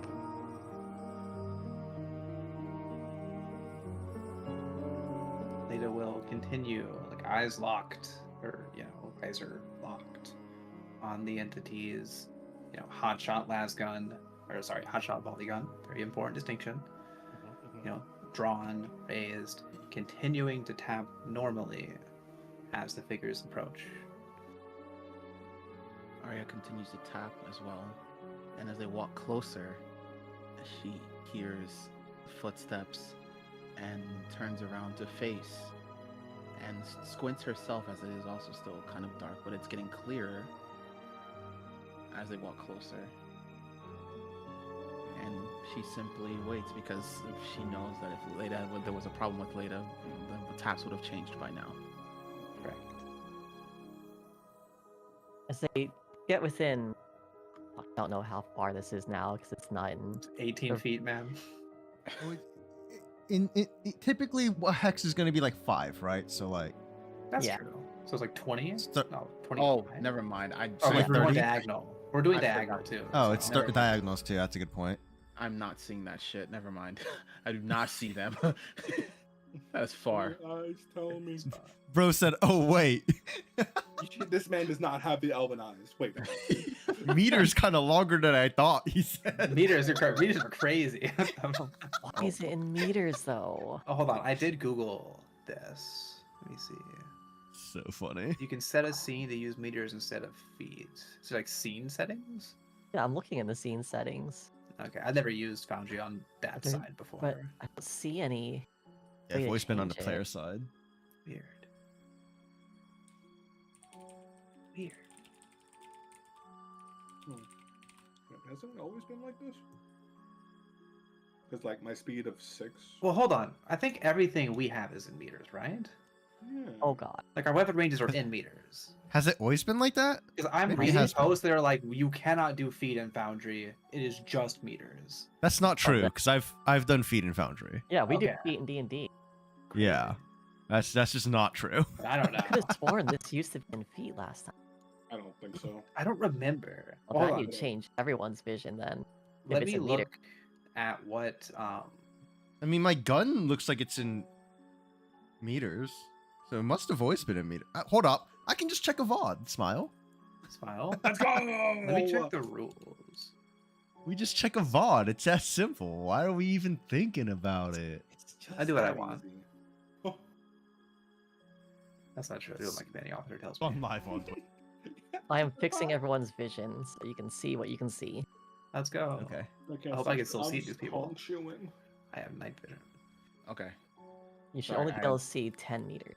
Leda will continue, eyes locked, or, eyes are locked on the entities, hotshot hotshot volley gun, very important distinction, drawn, raised, continuing to tap normally as the figures approach. Arya continues to tap as well, and as they walk closer, she hears footsteps and turns around to face and squints herself, as it is also still kind of dark, but it's getting clearer as they walk closer. And she simply waits, because she knows that if there was a problem with Leda, the taps would have changed by now. Correct. As they get within, I don't know how far this is now because it's not in 18 feet, man. Typically, a hex is going to be like 5, right? So That's Yeah. true. So it's like 20? No, 20. Oh, never mind. Oh, like we're going 30? diagonal. We're doing I diagonal forgot. too. Oh, so- it's Never mind. diagonals too. That's a good point. I'm not seeing that shit. Never mind. I do not see them. That's far. Your eyes tell me. Bro said, "Oh wait, This man does not have the elven eyes. Wait a minute. meter's kind of longer than I thought." He said. Meters are crazy. Why is it in meters though? Oh, hold on. I did Google this. Let me see. So funny. You can set a scene to use meters instead of feet. So like scene settings? Yeah, I'm looking in the scene settings, Okay, I've never used Foundry on that Okay, side before. but I don't see any. Yeah, way I've to always been on the change it. player side. Weird. Weird. Has it always been like this? Because like my speed of 6. Well, hold on. I think everything we have is in meters, right? Yeah. Oh god. Like our weapon ranges are in meters. Has it always been like that? Because I'm Maybe it reading has been. posts that are like, you cannot do feet in Foundry. It is just meters. That's not true that- because I've done feed in Foundry. Yeah, we do Okay. feet in D&D. Yeah, that's just not true. I don't know. I could have sworn this used to be in feet last time. I don't think so. I don't remember. Well, Hold that on. you change everyone's vision then. If Let it's me a meter. look at what I mean, my gun looks like it's in meters, so it must have always been in meter. Hold up, I can just check a VOD. Smile. Smile. Let's go. Let me check the rules. We just check a VOD. It's that simple. Why are we even thinking about it? It's just I do what I that want. easy. That's not true. I do what my commanding officer tells me. On my VOD. I am fixing everyone's vision so you can see what you can see. Let's go. Okay. Okay, I hope so I can still I'm see just these people. honk-shoeing. I have night vision. Okay. You should Sorry, only be able to see 10 meters.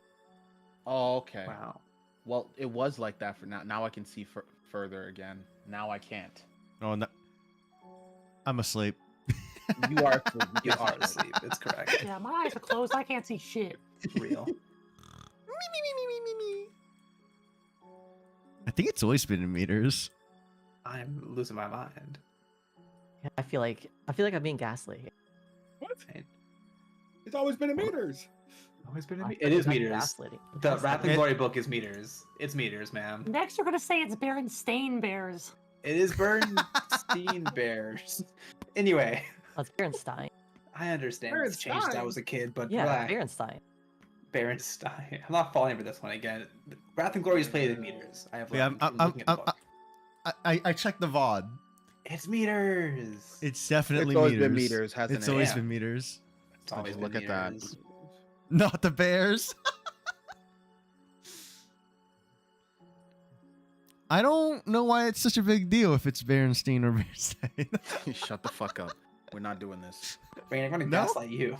Oh, okay. Wow. Well, it was like that for now. Now I can see further again. Now I can't. Oh, no. I'm asleep. You are. You are asleep. It's correct. Yeah, my eyes are closed. I can't see shit. Real. I think it's always been in meters. I'm losing my mind. Yeah, I feel like I'm being gaslit here. What? Right? It's always been in meters. Always been in I me. feel It like is I'm meters. gaslighting. The Wrath and It- Glory book is meters. It's meters, ma'am. Next, you're gonna say it's Berenstain Bears. It is Bernstein Bears. Anyway, Oh, it's Berenstein. I understand it's changed since I was a kid, but Yeah, relax. Berenstein. Berenstein. I'm not falling for this one again. Wrath and Glory is played in meters. I have. Yeah, learned I'm- from I'm- looking at the I'm- book. I checked the VOD. It's meters. It's definitely It's always meters. been meters, hasn't It's it? always Yeah. been meters. It's always Look been at that. meters. Not the Bears. I don't know why it's such a big deal if it's Berenstein or Berenstein. Shut the fuck up. We're not doing this. Rain, I'm gonna No? gaslight you.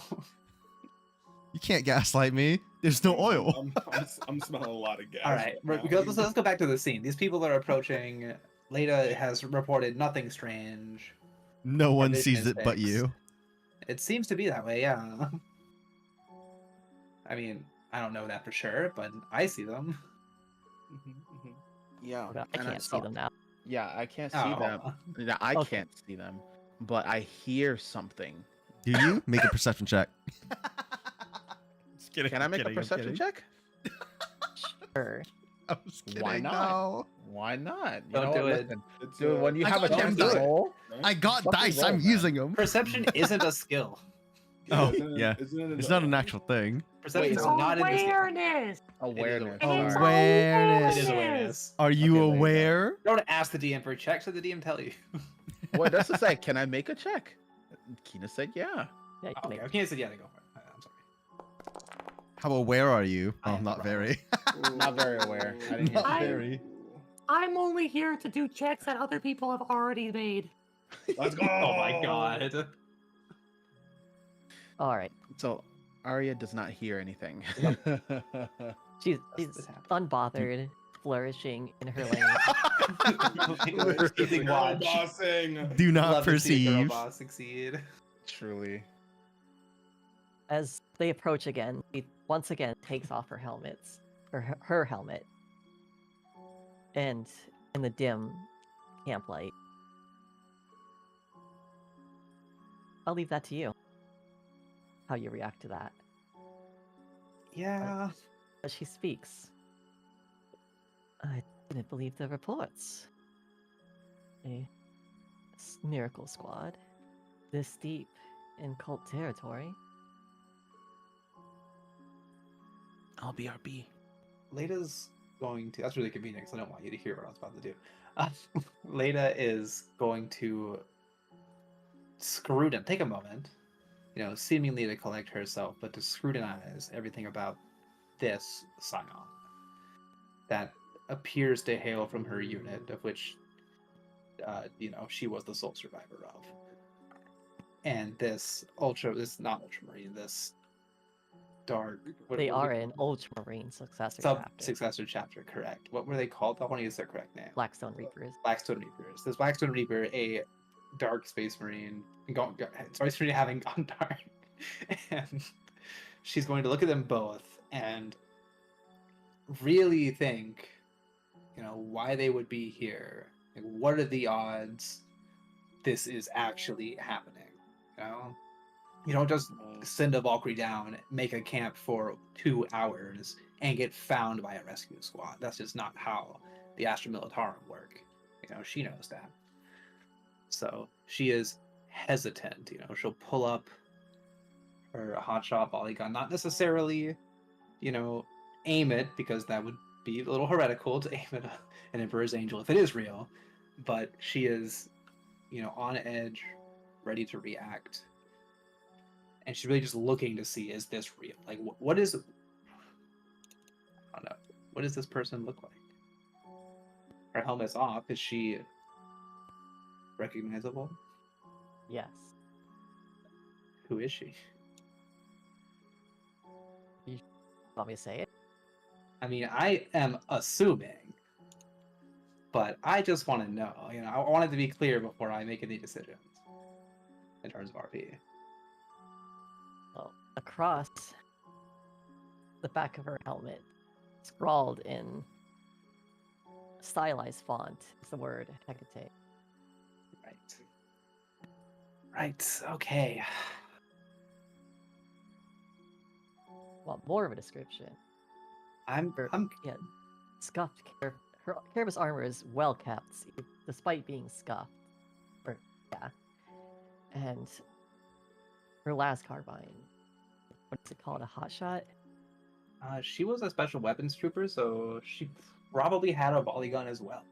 You can't gaslight me. There's no oil. I'm smelling a lot of gas. All right, now. let's go back to the scene. These people are approaching. Leda has reported nothing strange. No one Everything sees is it but fixed. you. It seems to be that way, yeah. I mean, I don't know that for sure, but I see them. Mhm, mhm. Yeah. I and can't see saw- them now. Yeah, I can't see Oh. them. Yeah, I Okay. can't see them, but I hear something. Do you? Make a perception check. Just kidding, Can I I'm make kidding, a I'm perception kidding. check? Sure. I was kidding. Why not? no. Why not? You Don't know do what, it. listen, It's, dude, when you I have a got chance one to die. roll, right? I got Fucking dice. roll, I'm man. using them. Perception isn't a skill. Oh, isn't it- yeah. isn't it It's a- not an actual thing. Perception It's is not in this. awareness. awareness. It is It's sorry. Awareness. It is awareness. Are you Okay, there you go. aware? Don't ask the DM for a check, so the DM tell you. What does it say? Can I make a check? Kina said, yeah. Yeah, you can Okay, make I can't say yeah. They go for it. I'm sorry. How aware are you? I Oh, am not wrong. very. Not very aware. I didn't hear Not I- very. I'm only here to do checks that other people have already made. Let's go. Oh my god. All right. So Arya does not hear anything. She's this happened. unbothered, flourishing in her lane. Keeping watch. Bossing. Do not Love to see a girl perceive. boss succeed. Truly. As they approach again, she once again takes off her helmets, or her helmet, and in the dim camp light, I'll leave that to you. How you react to that? Yeah. As she speaks, I didn't believe the reports. A miracle squad this deep in cult territory. I'll be RB. Leda's going to. That's really convenient because I don't want you to hear what I was about to do. Leda is going to scrutin. Take a moment, seemingly to collect herself, but to scrutinize everything about this scion that appears to hail from her unit, of which, she was the sole survivor of. And this not ultramarine, this dark. They are in Ultramarine successor Sub chapter. successor chapter, correct. What were they called? I want to use their correct name. Blackstone Reapers. Blackstone Reapers. This Blackstone Reaper, a dark Space Marine, Space Marine having gone dark, and she's going to look at them both and really think, why they would be here. Like, what are the odds this is actually happening? You don't just send a Valkyrie down, make a camp for 2 hours, and get found by a rescue squad. That's just not how the Astra Militarum work. She knows that. So she is hesitant. She'll pull up her hotshot volley gun, not necessarily, aim it, because that would be a little heretical to aim at an Emperor's Angel if it is real. But she is, on edge, ready to react. And she's really just looking to see, is this real? Like, what is... I don't know. What does this person look like? Her helmet's off. Is she recognizable? Yes. Who is she? Want me to say it? I mean, I am assuming, but I just want to know. I want it to be clear before I make any decisions in terms of RP. Well, across the back of her helmet, scrawled in stylized font, is the word Hecate. Right. Okay. Want more of a description? I'm Yeah, scuffed. Her canvas armor is well kept, despite being scuffed. And her last carbine. What is it called? A hot shot? She was a special weapons trooper, so she probably had a volley gun as well.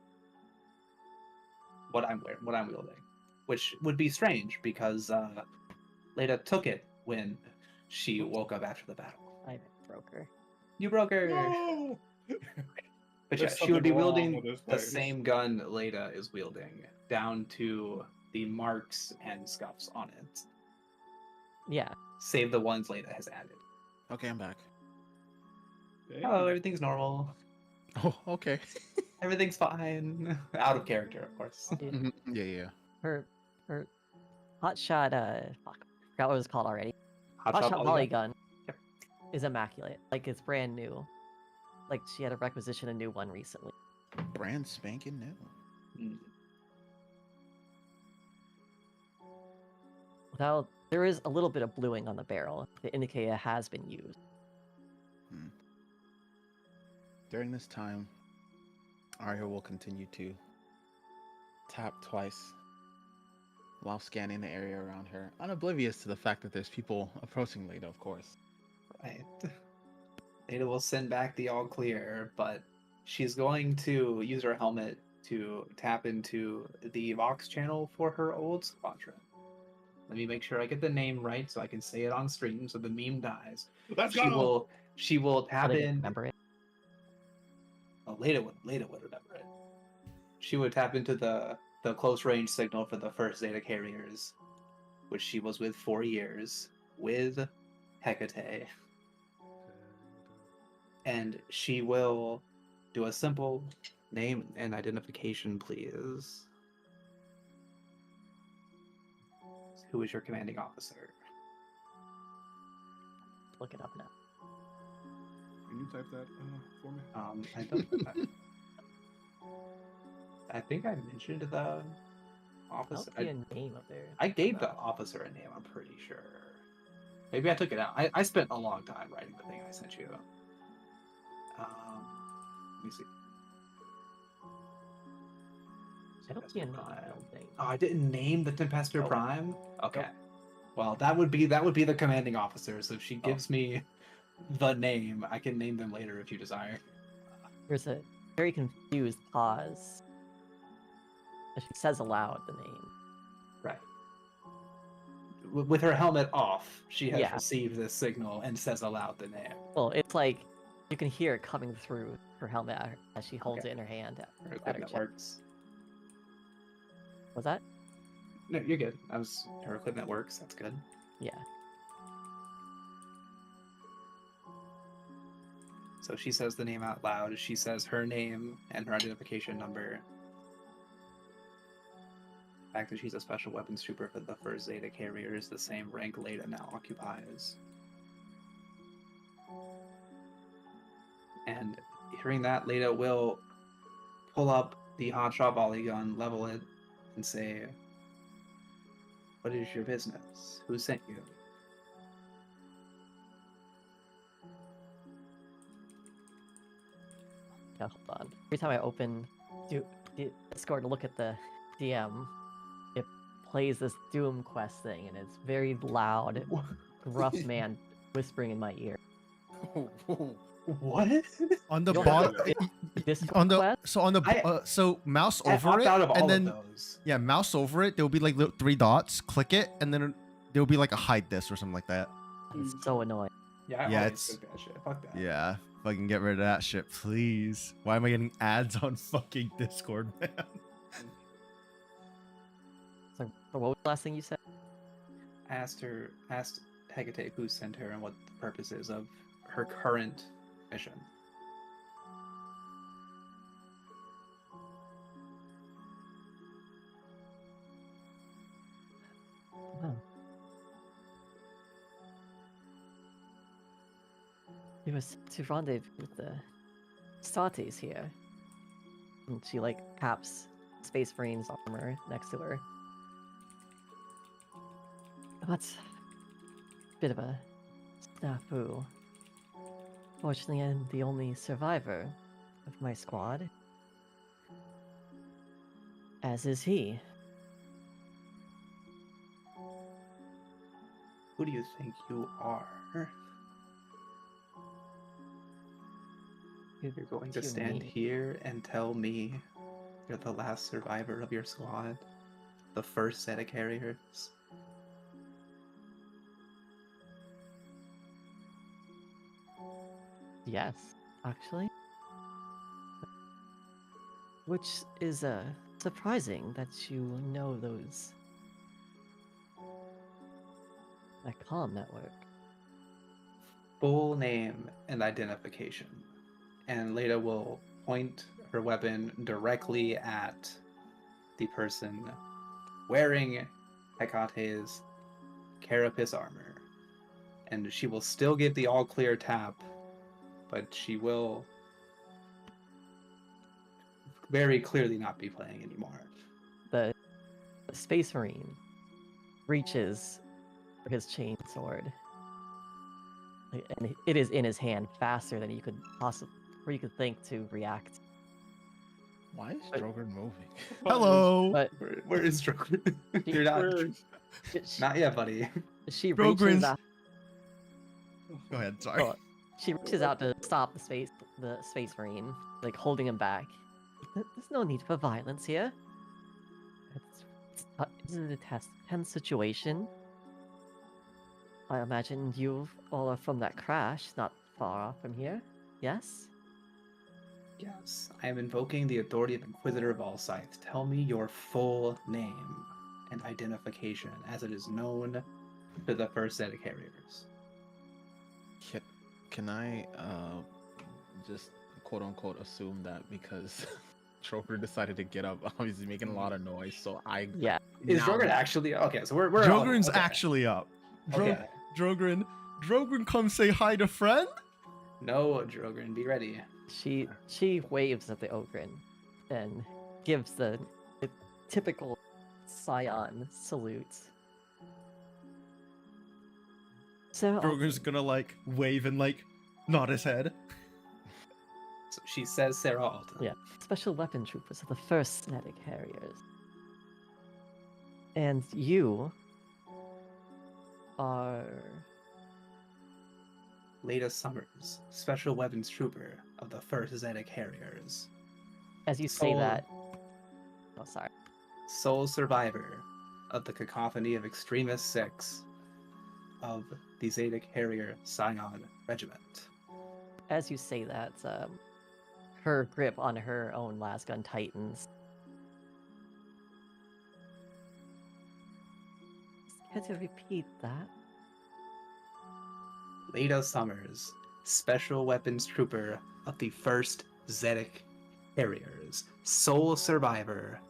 What I'm wielding, which would be strange because Leda took it when she woke up after the battle. I broke her. You broke her. No! But There's she would be something wrong wielding with this the place. same gun Leda is wielding, down to the marks and scuffs on it, Yeah. save the ones Leda has added. Okay, I'm back. Hey. Oh, everything's normal. Oh, okay. Everything's fine. Out of character, of course. Mhm. Yeah. Her hot shot. Fuck. Forgot what it was called already. Hot Hot shot shot volley volley gun. gun Yep. is immaculate. Like it's brand new. Like she had to requisition a new one recently. Brand spanking new. Mm. Without, there is a little bit of bluing on the barrel to indicate it has been used. During this time, Arya will continue to tap twice while scanning the area around her, unoblivious to the fact that there's people approaching Leda, of course. Right. Ada will send back the all clear, but she's going to use her helmet to tap into the Vox channel for her old squadron. Let me make sure I get the name right so I can say it on stream so the meme dies. Let's She go! will How tap they in. remember it? Oh, Leda would remember it. She would tap into the close range signal for the first Zeta carriers, which she was with 4 years, with Hecate. And she will do a simple name and identification, please. Who is your commanding officer? Look it up now. Can you type that for me? I don't. I think I mentioned the I officer. don't see a name up there. I gave the officer a name. I'm pretty sure. Maybe I took it out. I spent a long time writing the thing I sent you. Let me see. I don't see a name. I Prime. don't think. Oh, I didn't name the Tempester Oh. Prime. Okay. Well, that would be the commanding officer. So if she gives me the name, I can name them later if you desire. There's a very confused pause. As she says aloud the name. Right. With her helmet off, she has Yeah. received this signal and says aloud the name. Well, it's like you can hear it coming through her helmet as she holds Okay. it in her hand. Her at her equipment chest. works. Was that? No, you're good. Her equipment works. That's good. Yeah. So she says the name out loud. She says her name and her identification number. fact that she's a special weapons trooper for the first Zeta carrier is the same rank Leda now occupies. And hearing that, Leda will pull up the hotshot volley gun, level it, and say, "What is your business? Who sent you?" Yeah, hold on. Every time I open the Discord to look at the DM, it plays this Doom quest thing, and it's very loud, gruff man whispering in my ear. What? On the You don't bottom, have a Discord on the quest? so on the so mouse I over opt it, out of all and then of those. yeah, mouse over it. There'll be like little 3 dots. Click it, and then there'll be like a hide this or something like that. It's so annoying. Yeah, I Yeah, always it's- click that shit. Fuck that. Yeah, fucking get rid of that shit, please. Why am I getting ads on fucking Discord, man? So, what was the last thing you said? I asked Hecate who sent her and what the purpose is of her current mission. Oh. It was to rendezvous with the Satis here. And she like taps Space Marine's armor next to her. That's a bit of a snafu. Fortunately, I'm the only survivor of my squad. As is he. Who do you think you are? You're going to You stand mean? here and tell me you're the last survivor of your squad? The first set of carriers? Yes, actually. Which is surprising that you know those. That comm network. Full name and identification. And Leda will point her weapon directly at the person wearing Hecate's carapace armor. And she will still get the all clear tap, but she will very clearly not be playing anymore. The Space Marine reaches for his chain sword. And it is in his hand faster than you could possibly, or you could think to react. Why is But- Drogon moving? Hello. But Where is Drogon? You're not. she, Not yet, buddy. she Brogren's- reaches out. Go ahead. Sorry. Oh, she reaches out to stop the Space Marine, like holding him back. There's no need for violence here. Isn't it a tense situation? I imagine you all are from that crash, not far off from here. Yes? Yes, I am invoking the authority of Inquisitor of Allscythe. Tell me your full name and identification, as it is known to the first set of carriers. Can I just quote unquote assume that because Troker decided to get up, obviously making a lot of noise, so I Yeah. Is now- Drogon actually okay? So we're Drogren's okay. actually up. Okay. Drogren, come say hi to friend. No, Drogon, be ready. She waves at the Ogren and gives the typical Scion salute. So Drogren's gonna like wave and like nod his head. So she says Sarah Alton. Yeah, special weapon troopers of the first Static Harriers. And you are Leda Summers, Special Weapons Trooper of the First Zeta Carriers. as you say Soul- that. Oh, sorry. Sole survivor of the Cacophony of Extremis 6 of the Zeta Carrier Scion Regiment. As you say that, her grip on her own lasgun tightens. Had to repeat that. Leda Summers, Special Weapons Trooper of the 1st Zetic Carriers, sole survivor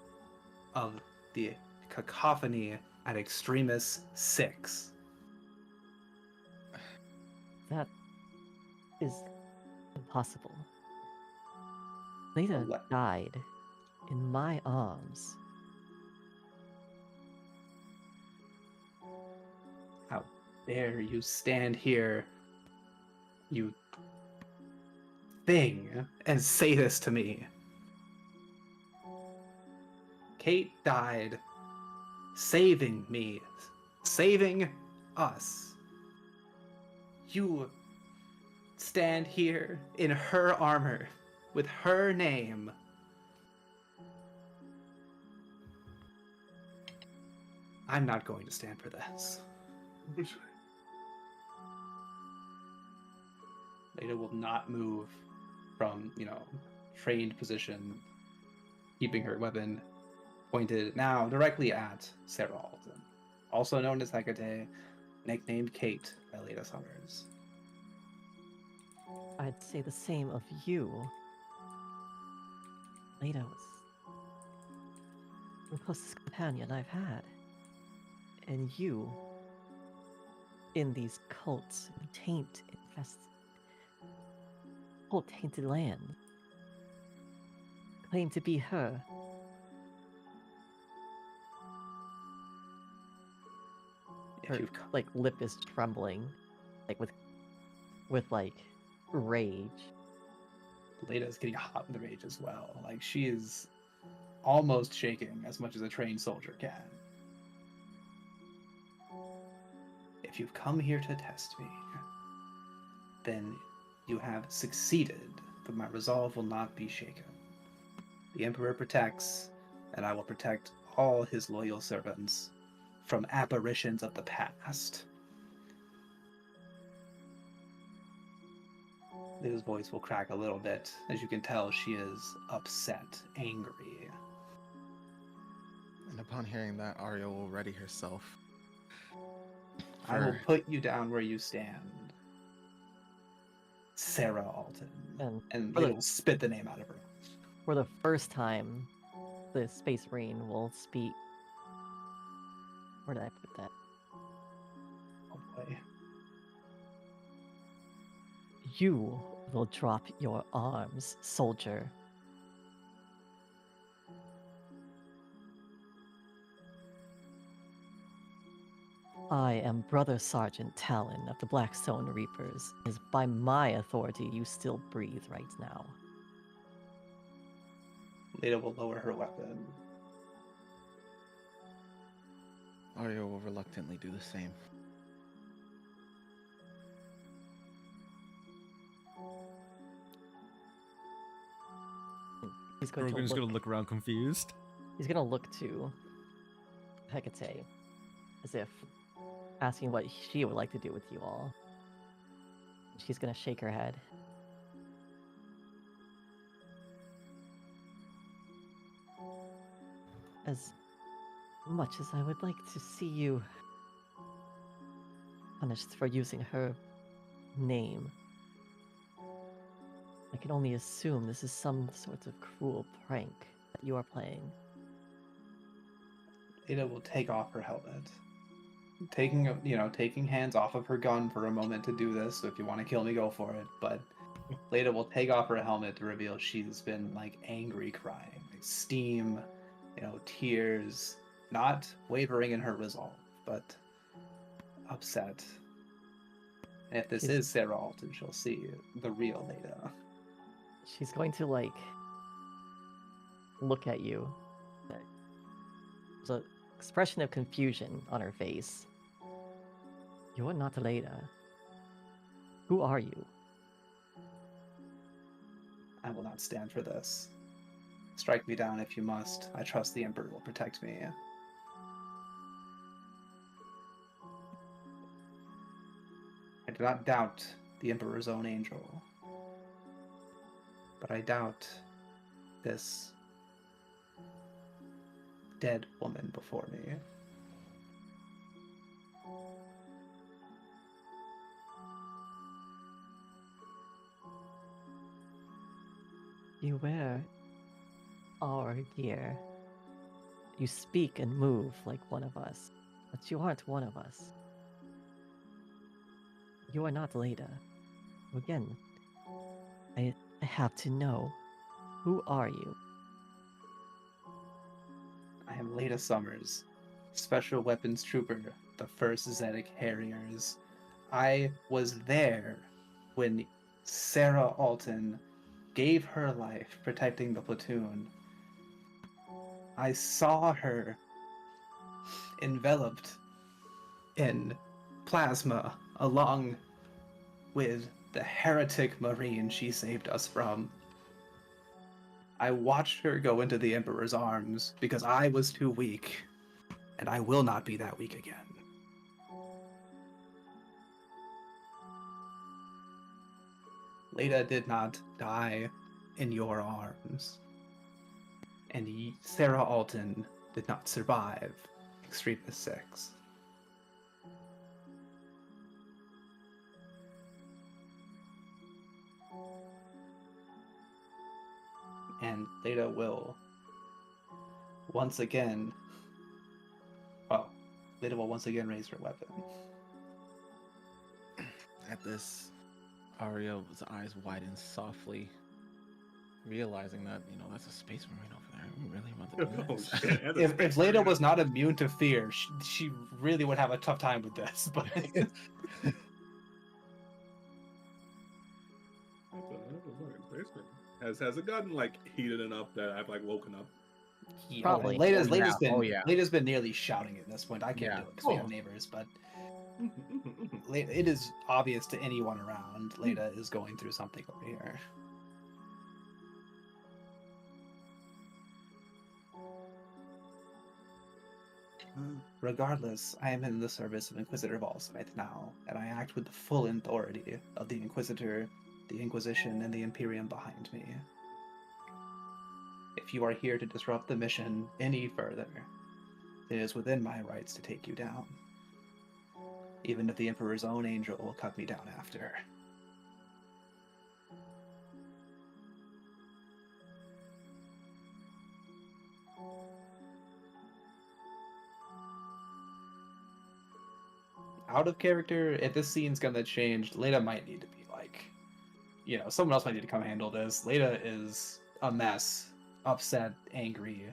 of the cacophony at Extremis 6. That is impossible. Leda What? died in my arms. How dare you stand here, you thing, and say this to me? Kate died saving me, saving us. You stand here in her armor with her name. I'm not going to stand for this. Leda will not move from, trained position, keeping her weapon pointed now directly at Sarah Alton, also known as Hecate, nicknamed Kate by Leda Summers. I'd say the same of you. Leda was the closest companion I've had. And you, in these cults, cult-tainted land, claim to be her. Her, like, lip is trembling, like, with like, rage. Leda's getting hot with rage as well. Like, she is almost shaking as much as a trained soldier can. If you've come here to test me, then you have succeeded, but my resolve will not be shaken. The Emperor protects, and I will protect all his loyal servants from apparitions of the past. Leda's voice will crack a little bit. As you can tell, she is upset, angry. And upon hearing that, Arya will ready herself. I will put you down where you stand, Sarah Alton. And Leda will spit the name out of her. For the first time, the Space Marine will speak. Where did I put that? Oh boy. You will drop your arms, soldier. I am Brother Sergeant Talon of the Blackstone Reapers. It is by my authority you still breathe right now. Leda will lower her weapon. Arya will reluctantly do the same. He's going to look around confused. He's going to look to Hecate as if asking what she would like to do with you all. She's going to shake her head. As much as I would like to see you punished for using her name, I can only assume this is some sort of cruel prank that you are playing. Leda will take off her helmet. Taking hands off of her gun for a moment to do this, so if you want to kill me, go for it. But Leda will take off her helmet to reveal she's been, like, angry crying. Like, steam, tears, not wavering in her resolve, but upset. And if this is Sarah Alton, she'll see the real Leda. She's going to, like, look at you. There's an expression of confusion on her face. You're not Leda. Who are you? I will not stand for this. Strike me down if you must. I trust the Emperor will protect me. I do not doubt the Emperor's own angel. But I doubt this dead woman before me. You wear our gear. You speak and move like one of us, but you aren't one of us. You are not Leda. Again, I have to know, who are you? I am Leda Summers, Special Weapons Trooper, the 1st Zedek Harriers. I was there when Sarah Alton gave her life protecting the platoon. I saw her enveloped in plasma along with the heretic Marine she saved us from. I watched her go into the Emperor's arms because I was too weak, and I will not be that weak again. Leda did not die in your arms, and Sarah Alton did not survive Extremis 6. And Leda will once again, well, Leda will once again raise her weapon. At this, Arya's eyes widen softly, realizing that, that's a space marine over there. I'm really about to do Oh this. shit! and a If space Leda marine. was not immune to fear, she really would have a tough time with this. But Has it gotten like heated enough that I've like woken up? yeah, Probably. Leda's yeah. been Oh, yeah. Leda's been nearly shouting at this point. I can't Yeah. do it because we have Oh. neighbors, but it is obvious to anyone around. Leda is going through something over here. Regardless, I am in the service of Inquisitor Volsmith now, and I act with the full authority of the Inquisitor, the Inquisition, and the Imperium behind me. If you are here to disrupt the mission any further, it is within my rights to take you down. Even if the Emperor's own angel will cut me down after. Out of character, if this scene's gonna change, Leda might need to be like, someone else might need to come handle this. Leda is a mess, upset, angry,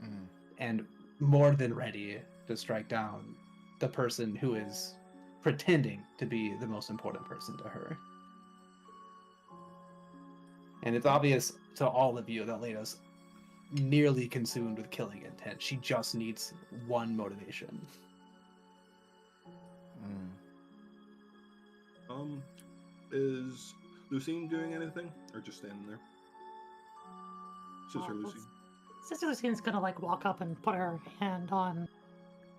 Mm. and more than ready to strike down the person who is pretending to be the most important person to her. And it's obvious to all of you that Leda's nearly consumed with killing intent. She just needs one motivation. Mm. Is Lucine doing anything, or just standing there? Sister Uh, Lucine. Sister Lucine's gonna like walk up and put her hand on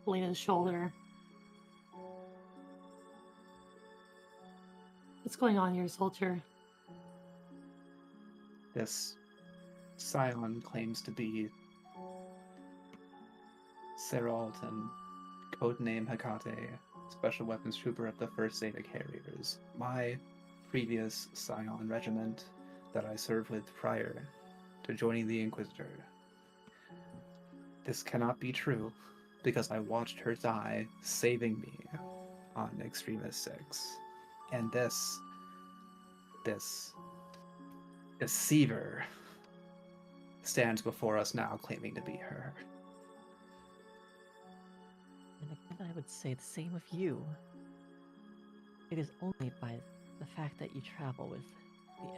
Lena's shoulder. What's going on here, soldier? This Scion claims to be Sarah Alton, codename Hekate, Special Weapons Trooper of the 1st Zeta Carriers. My previous Scion regiment that I served with prior to joining the Inquisitor. This cannot be true because I watched her die saving me on Extremis 6. And this deceiver stands before us now claiming to be her. And again, I would say the same of you. It is only by the fact that you travel with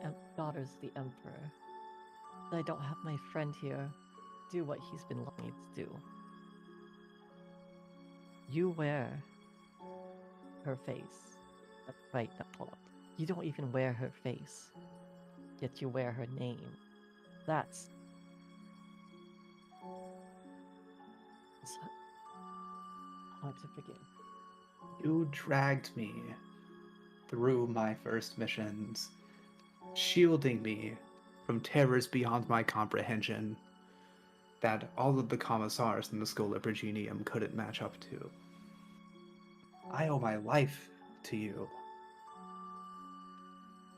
the daughters of the Emperor that I don't have my friend here do what he's been longing to do. You wear her face. Right, now, hold up. You don't even wear her face, yet you wear her name. That's it's hard to forgive. You dragged me through my first missions, shielding me from terrors beyond my comprehension that all of the commissars in the Schola Progenium couldn't match up to. I owe my life to you.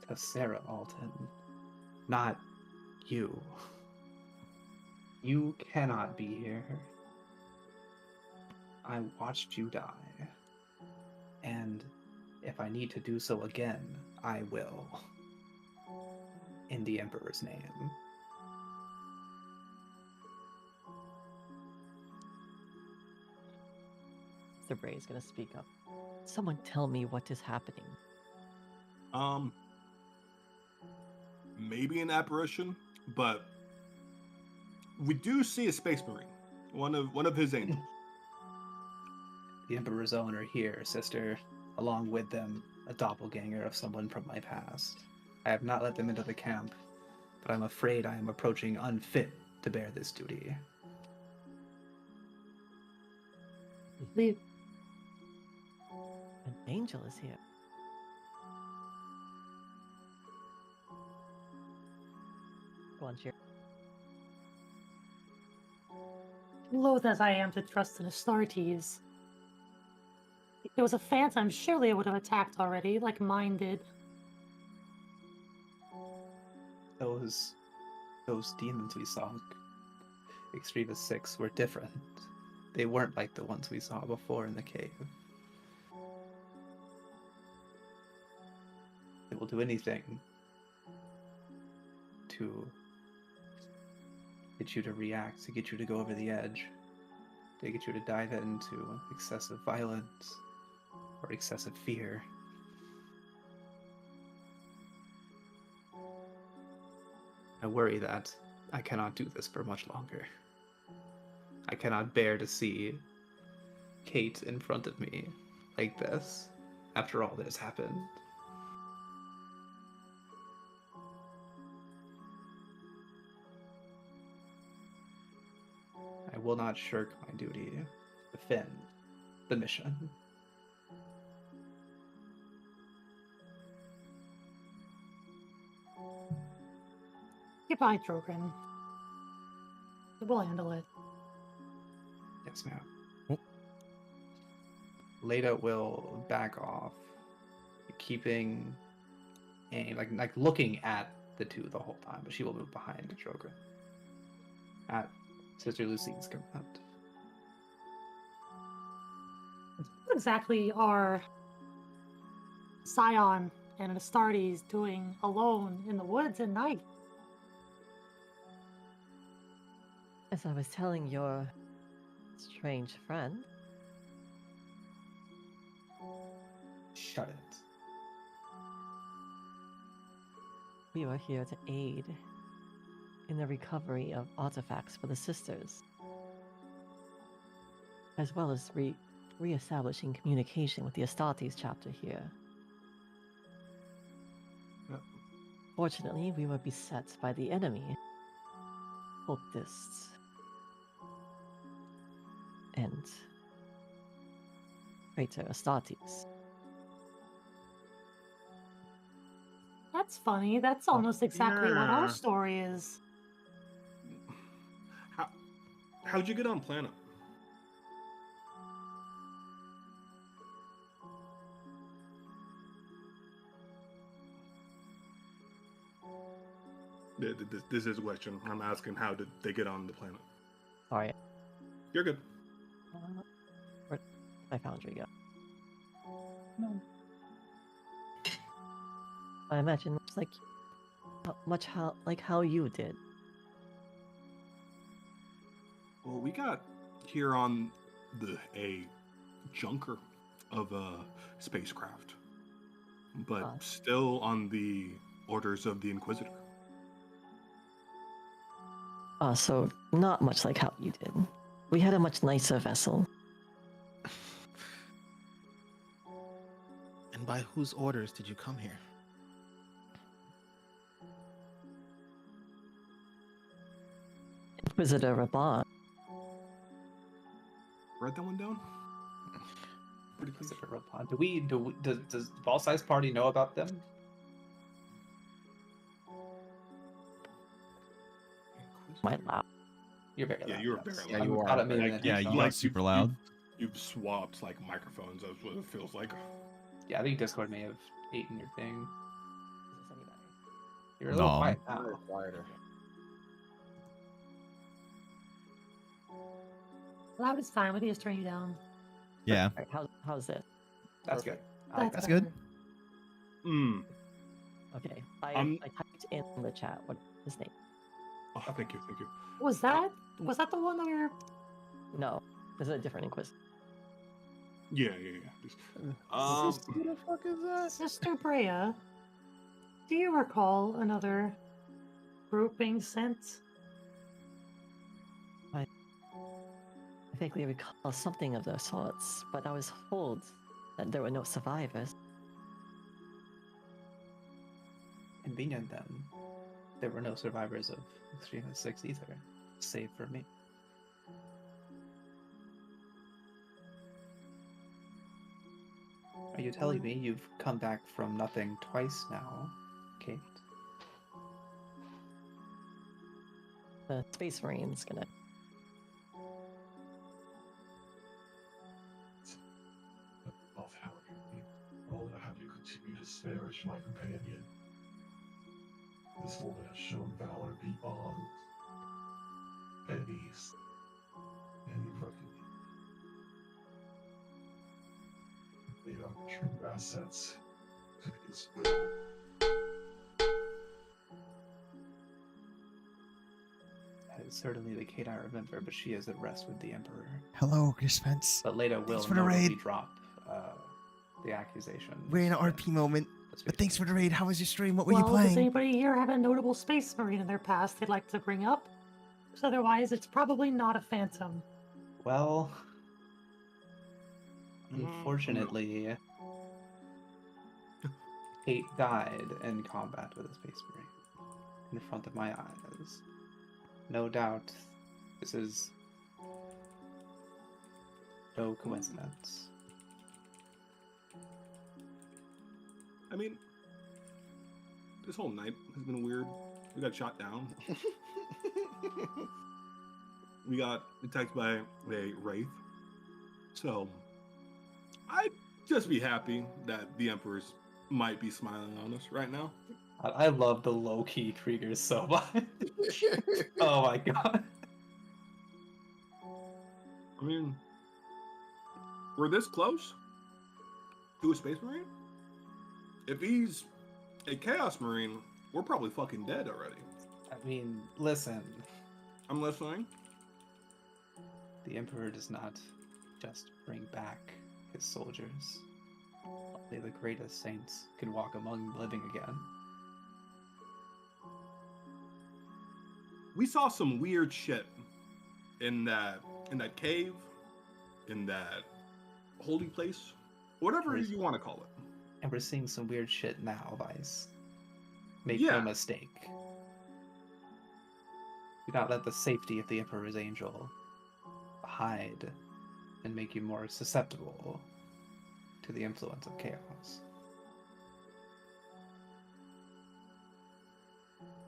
To Sarah Alton. Not you. You cannot be here. I watched you die. And if I need to do so again, I will. In the Emperor's name. Mr. Bray is going to speak up. Someone tell me what is happening. Maybe an apparition, but we do see a space marine, one of his angels. The Emperor's own are here, sister. Along with them, a doppelganger of someone from my past. I have not let them into the camp, but I'm afraid I am approaching unfit to bear this duty. Leave. An angel is here. Go on, cheer. Loath as I am to trust an Astartes. If it was a phantom, surely it would have attacked already, like mine did. Those demons we saw in Extremis 6 were different. They weren't like the ones we saw before in the cave. They will do anything to get you to react, to get you to go over the edge, to get you to dive into excessive violence or excessive fear. I worry that I cannot do this for much longer. I cannot bear to see Kate in front of me like this after all that has happened. I will not shirk my duty to defend the mission. Goodbye, Drogon. We'll handle it. Yes, ma'am. Oh. Leda will back off, keeping and like looking at the two the whole time, but she will move behind Drogon at Sister Lucine's command. What exactly are Scion and Astartes doing alone in the woods at night? As I was telling your strange friend, Shut it. we were here to aid in the recovery of artifacts for the sisters, as well as re-establishing communication with the Astartes chapter here. Yep. Fortunately, we were beset by the enemy, cultists, and traitor Astartes. That's funny. That's almost exactly what Yeah. our story is. How'd you get on planet? This is a question. I'm asking, how did they get on the planet? Sorry, You're good. where did my foundry go? No. I imagine much like how you did. Well, we got here on a junker of a spacecraft, but Huh. still on the orders of the Inquisitor. So not much like how you did. We had a much nicer vessel. And by whose orders did you come here? Inquisitor Raban. Write that one down. Pretty clear. Inquisitor Raban. Does Ball Size Party know about them? Quite loud. You're very Yeah, loud. you were yes. very Yeah, loud. you are thought it very maybe loud. that Yeah, you you saw got it. super loud. You've swapped like microphones. That's what it feels like. Yeah, I think Discord may have eaten your thing. Is this any better? You're a little No. quiet You're now. quieter. Loud is fine. We can just turn you down. Yeah. All right, how's it? That's good. I like That's that. good. better. Mm. Okay, Um, I typed in the chat what his name. Oh, thank you, thank you. Was that the one that we were? No, this is a different Inquisitor. Yeah. Just, um, Who the fuck is that? Sister Brea, do you recall another group being sent? I vaguely recall something of the sorts, but I was told that there were no survivors. Convenient then. There were no survivors of Extreme 6 either, save for me. Are you telling me you've come back from nothing twice now, Kate? The Space Marine's gonna. Of how you all to have you continue to disparage my companion. This woman has shown valor beyond pennies and reckoning. They are true assets to his will. That is certainly the Kate I remember, but she is at rest with the Emperor. Hello, Spence. But Leda will Thanks for the notably raid. drop the accusation. We're in an RP moment. But thanks for the raid. How was your stream? What were you Well, does playing? anybody here have a notable space marine in their past they'd like to bring up? 'Cause otherwise, it's probably not a phantom. Well, unfortunately, Kate died in combat with a space marine in front of my eyes. No doubt, this is no coincidence. I mean, this whole night has been weird. We got shot down. We got attacked by a wraith. So, I'd just be happy that the Emperors might be smiling on us right now. I love the low-key Kriegers so much. Oh my god. I mean, we're this close to a Space Marine? If he's a Chaos Marine, we're probably fucking dead already. I mean, listen, I'm listening. the Emperor does not just bring back his soldiers. Only the greatest saints can walk among the living again. We saw some weird shit in that cave, in that holding place, whatever you want to call it. And we're seeing some weird shit now, Vice. Make Yeah. no mistake. Do not let the safety of the Emperor's Angel hide and make you more susceptible to the influence of chaos.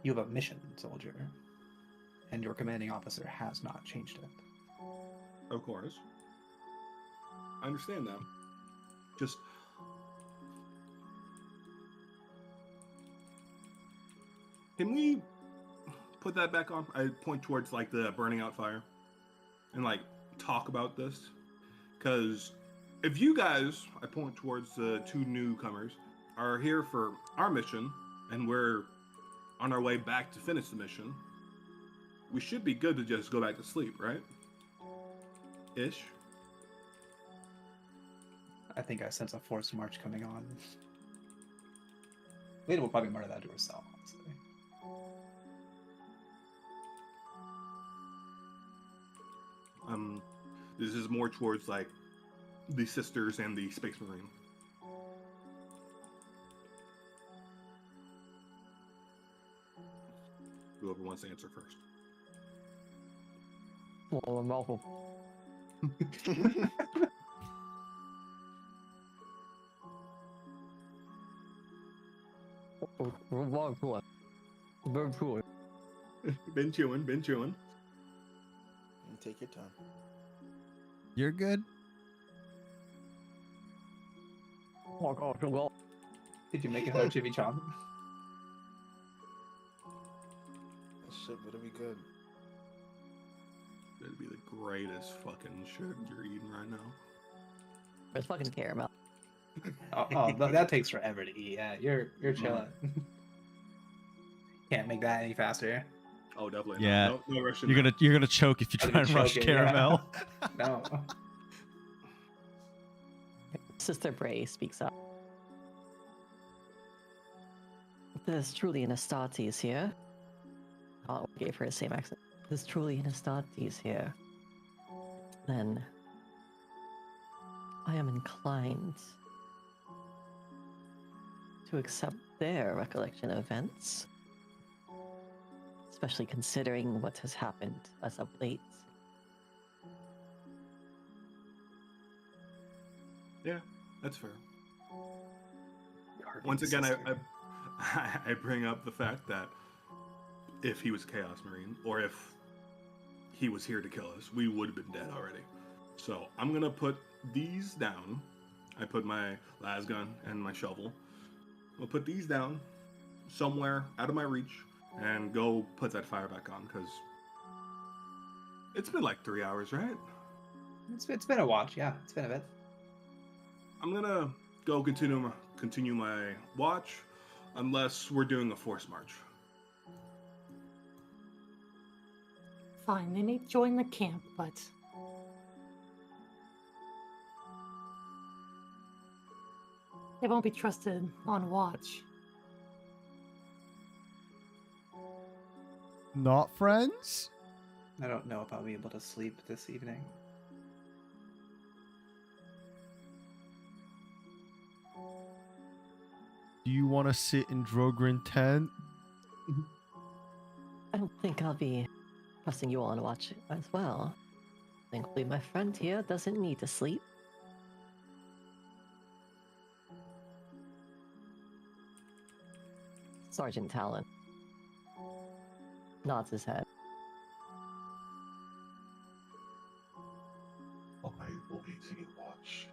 You have a mission, soldier, and your commanding officer has not changed it. Of course. I understand that. Just can we put that back on? I point towards like the burning out fire and like talk about this. Because if you guys, I point towards the two newcomers, are here for our mission and we're on our way back to finish the mission, we should be good to just go back to sleep, right? Ish. I think I sense a forced march coming on. Leda will probably murder that to herself, honestly. This is more towards like the sisters and the Space Marine. Whoever wants to answer first. Well, mouthful. Wrong one. Very cool. Been chewing. And take your time. You're good. Oh god, well. Did you make it out, Jimmy Chan? That shit better be good. That'd be the bright as fucking shit you're eating right now. Where's fucking caramel? That takes forever to eat. Yeah, you're chilling. Can't make that any faster. Oh, definitely. Yeah. No rushing. You're gonna choke if you I'm try gonna and rush choke it, yeah. caramel. No. Sister Bray speaks up. There's truly an Astartes here. Oh, we gave her the same accent. There's truly an Astartes here. Then I am inclined to accept their recollection of events, especially considering what has happened as of late. Yeah, that's fair. Once again, I bring up the fact that if he was Chaos Marine, or if he was here to kill us, we would have been dead already. So I'm gonna put these down. I put my las gun and my shovel. We'll put these down somewhere out of my reach and go put that fire back on, because it's been like 3 hours, right? It's been a watch. Yeah, it's been a bit. I'm gonna go continue my watch, unless we're doing a force march. Fine, they may join the camp, but they won't be trusted on watch. Not friends? I don't know if I'll be able to sleep this evening. Do you want to sit in Drogrin tent? I don't think I'll be trusting you on watch as well. Thankfully, my friend here doesn't need to sleep. Sergeant Talon nods his head. I will be taking watch.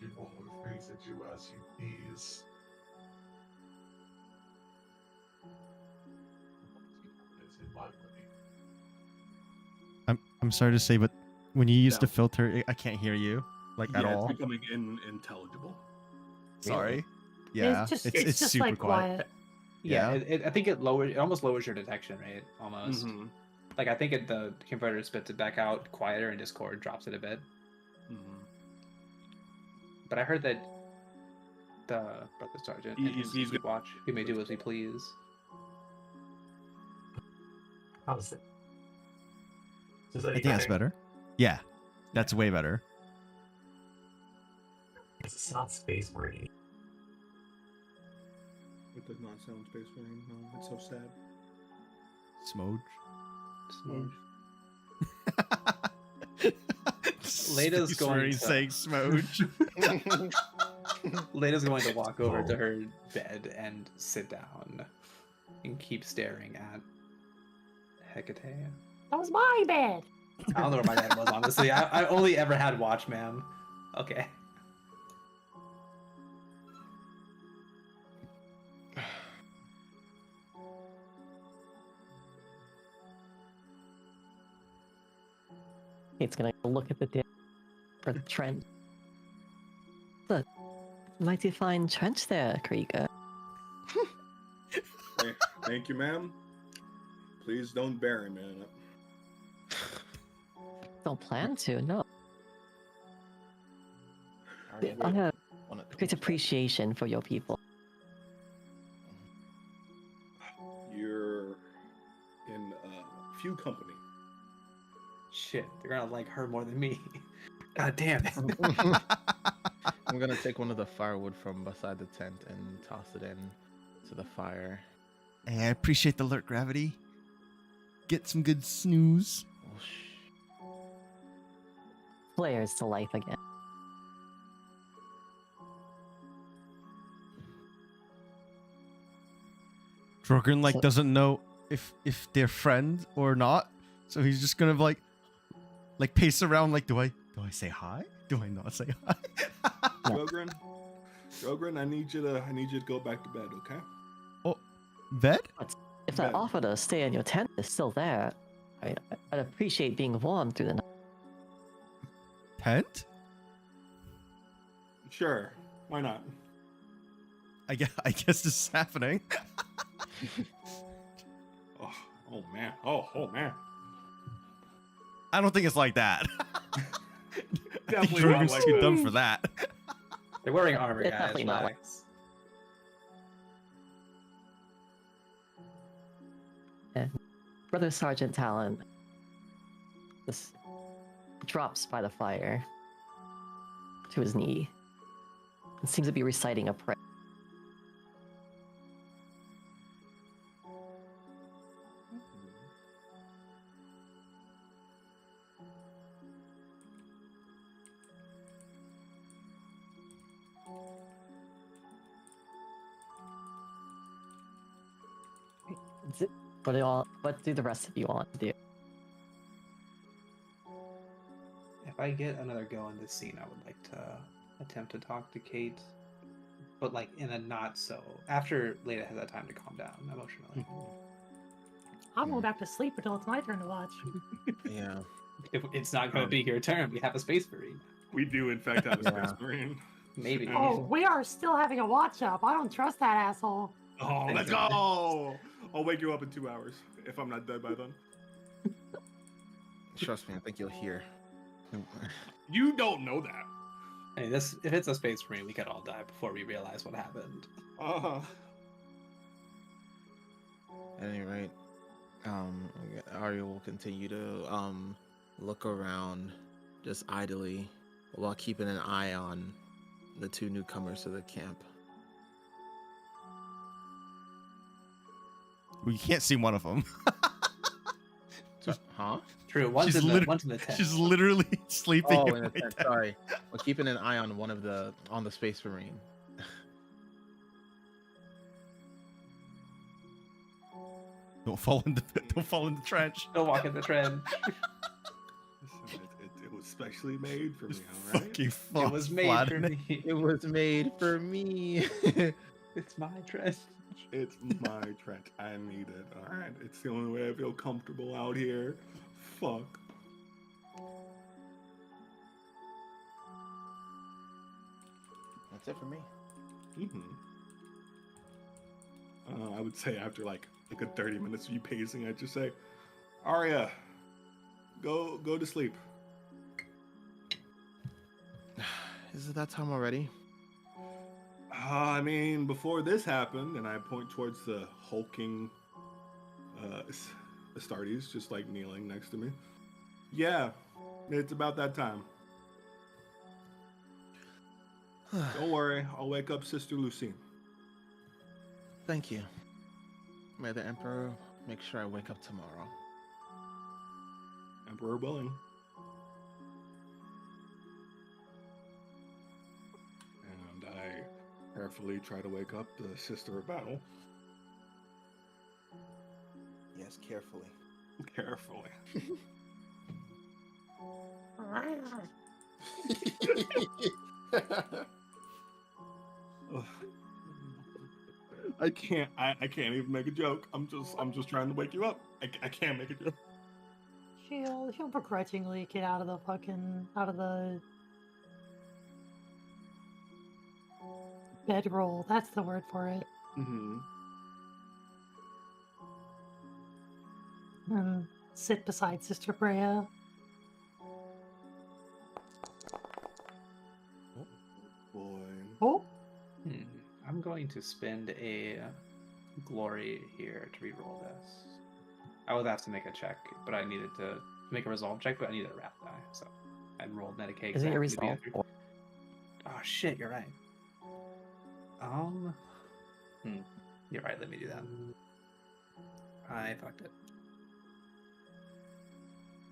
You all the things that you as you please. It's in my money. I'm sorry to say, but when you use Yeah. the filter, I can't hear you like at Yeah, all. it's becoming intelligible. Sorry. Yeah, it's it's just super like quiet. Yeah, Yeah. I think it almost lowers your detection rate, almost. Mm-hmm. Like, I think the converter spits it back out quieter, and Discord drops it a bit. Mm-hmm. But I heard that the Brother Sergeant and He's his good. watch, we may do as we please. How's it? Does I think that's better. Yeah, that's way better. It's not Space Marine. It does not sound Space Marine. No, it's so sad. Smoge. Smooth. Lada's Space going Marine to- saying Smoge. Lada's going to walk over to her bed and sit down and keep staring at Hecate. That was my bed. I don't know where my bed was, honestly. I only ever had watch, man. Okay. It's gonna look at the for the trench. The mighty fine trench there, Krieger. Thank you, ma'am. Please don't bury me in it. Don't plan to, no. Alright, I have wanna double great check. appreciation for your people. You're in few company. Shit, they're gonna like her more than me. God damn it. I'm gonna take one of the firewood from beside the tent and toss it in to the fire. Hey, I appreciate the alert, Gravity. Get some good snooze. Whoosh. Flares to life again. Drogrin So- doesn't know if they're friend or not, so he's just gonna pace around do I say hi? Do I not say hi? Rogren, I need you to go back to bed, okay? Ved? If that Bed. offer to stay in your tent is still there, I'd appreciate being warm through the night. Tent? Sure, why not? I guess this is happening. Oh man. Oh man. I don't think it's like that. I think Definitely you're not like too that. dumb for that. They're wearing armor, It's guys. definitely not like- Relax. Brother Sergeant Talon just drops by the fire to his knee and seems to be reciting a prayer. What do the rest of you want to do? If I get another go in this scene, I would like to attempt to talk to Kate, but like in a not so after Leda has had time to calm down emotionally. I'm going back to sleep until it's my turn to watch. Yeah. If it's not going to be your turn, we have a space marine. We do in fact have a Yeah. space marine. Maybe. Oh, we are still having a watch up. I don't trust that asshole. Oh, let's go! I'll wake you up in 2 hours if I'm not dead by then. Trust me, I think you'll hear. You don't know that. I mean, this if it's a space marine, we could all die before we realize what happened. Uh-huh. At any rate, Arya will continue to look around just idly while keeping an eye on the two newcomers to the camp. We can't see one of them. Huh? True. One's in the tent. She's literally sleeping. Oh, in in the my tent. tent. Sorry, we're keeping an eye on on the Space Marine. Don't fall in the trench. Don't walk in the trench. Listen, it was specially made for me, Just all right? fucking It fall was made flat for in it. me. It was made for me. It's my trench. It's my trench. I need it, all right? It's the only way I feel comfortable out here. Fuck. That's it for me. Mm-hmm. I would say after like a good 30 minutes of you pacing, I'd just say, Arya, go to sleep. Is it that time already? I mean, before this happened, and I point towards the hulking Astartes just like kneeling next to me. Yeah, it's about that time. Don't worry, I'll wake up Sister Lucine. Thank you. May the Emperor make sure I wake up tomorrow. Emperor willing. And I carefully try to wake up the Sister of Battle. Yes, carefully. Carefully. Ugh. I can't even make a joke. I'm just trying to wake you up. I can't make a joke. She'll begrudgingly get out of the bedroll. That's the word for it. Mm-hmm. And sit beside Sister Brea. Boy. Oh, I'm going to spend a glory here to reroll this. I would have to make a check, but I needed to make a resolve check, but I needed a wrath die, so I rolled Medicaid. Is it your resolve? Or Oh shit, you're right. You're right. Let me do that. I fucked it.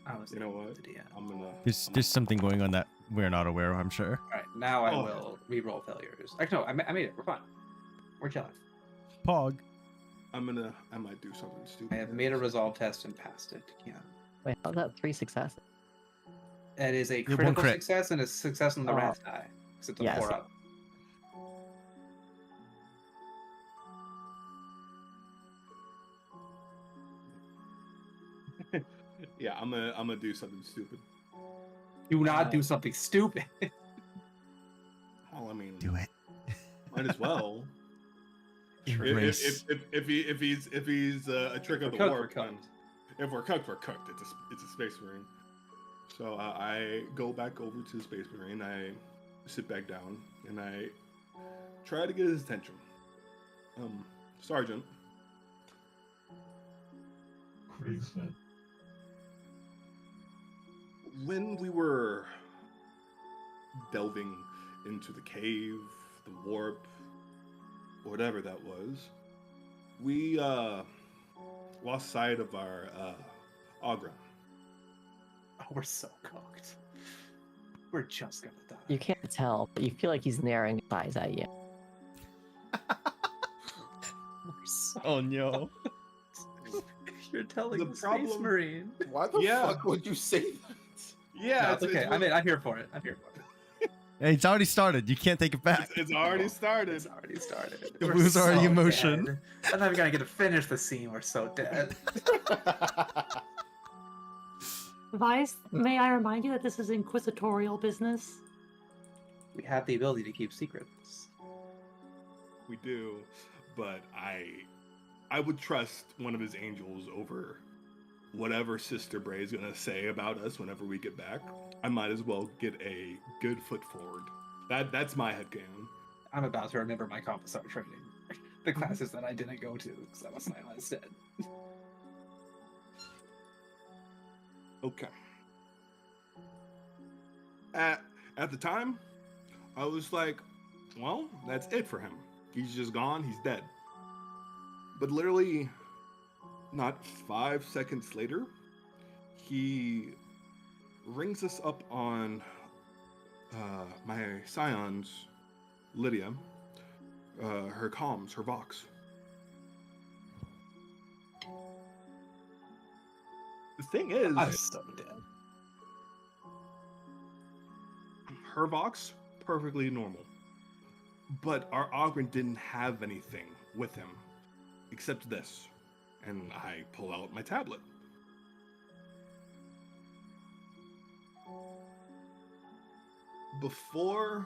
I was. You know what? The DM. I'm gonna. There's something going on that we're not aware of, I'm sure. All right, now I Oh. will reroll failures. Actually, no, I made it. We're fine. We're chilling. Pog. I might do something stupid. I have made a resolve test and passed it. Yeah. wait, how's that 3 successes? It is a have one critical crit. success and a success on the Oh. wrath die. Because it's a Yes. 4 up. Yeah, I'm gonna do something stupid. Do not do something stupid. Well, I mean, Do it. might as well. Embrace. If he's a trick of the We're warp, cooked. if we're cooked, we're cooked. It's a space marine. So I go back over to the space marine. I sit back down and I try to get his attention. Sergeant, Krigsman. when we were delving into the cave, the warp, whatever that was, we lost sight of our Agra. Oh, we're so cooked. We're just gonna die. You can't tell, but you feel like he's narrowing his eyes at you. We're so Oh no. You're telling The the Space problem- Marine. Why the Yeah. fuck would you say that? Yeah, No, it's okay. I'm here for it. I'm here for it. Hey, it's already started. You can't take it back. it's already It's started. already started. The We're wounds are already so in motion. dead. I'm not even gonna get to finish the scene. We're so dead. Vice, may I remind you that this is inquisitorial business? We have the ability to keep secrets. We do, but I would trust one of his angels over whatever Sister Bray is gonna say about us whenever we get back. I might as well get a good foot forward. That's my headcanon. I'm about to remember my commissar training. The classes that I didn't go to because I was silent instead. Okay. At the time, I was like, well, that's it for him. He's just gone, he's dead. But literally, not 5 seconds later, he rings us up on my scions, Lydia, her comms, her Vox. The thing is, I'm so dead. her Vox, perfectly normal. But our Ogren didn't have anything with him except this. And I pull out my tablet. Before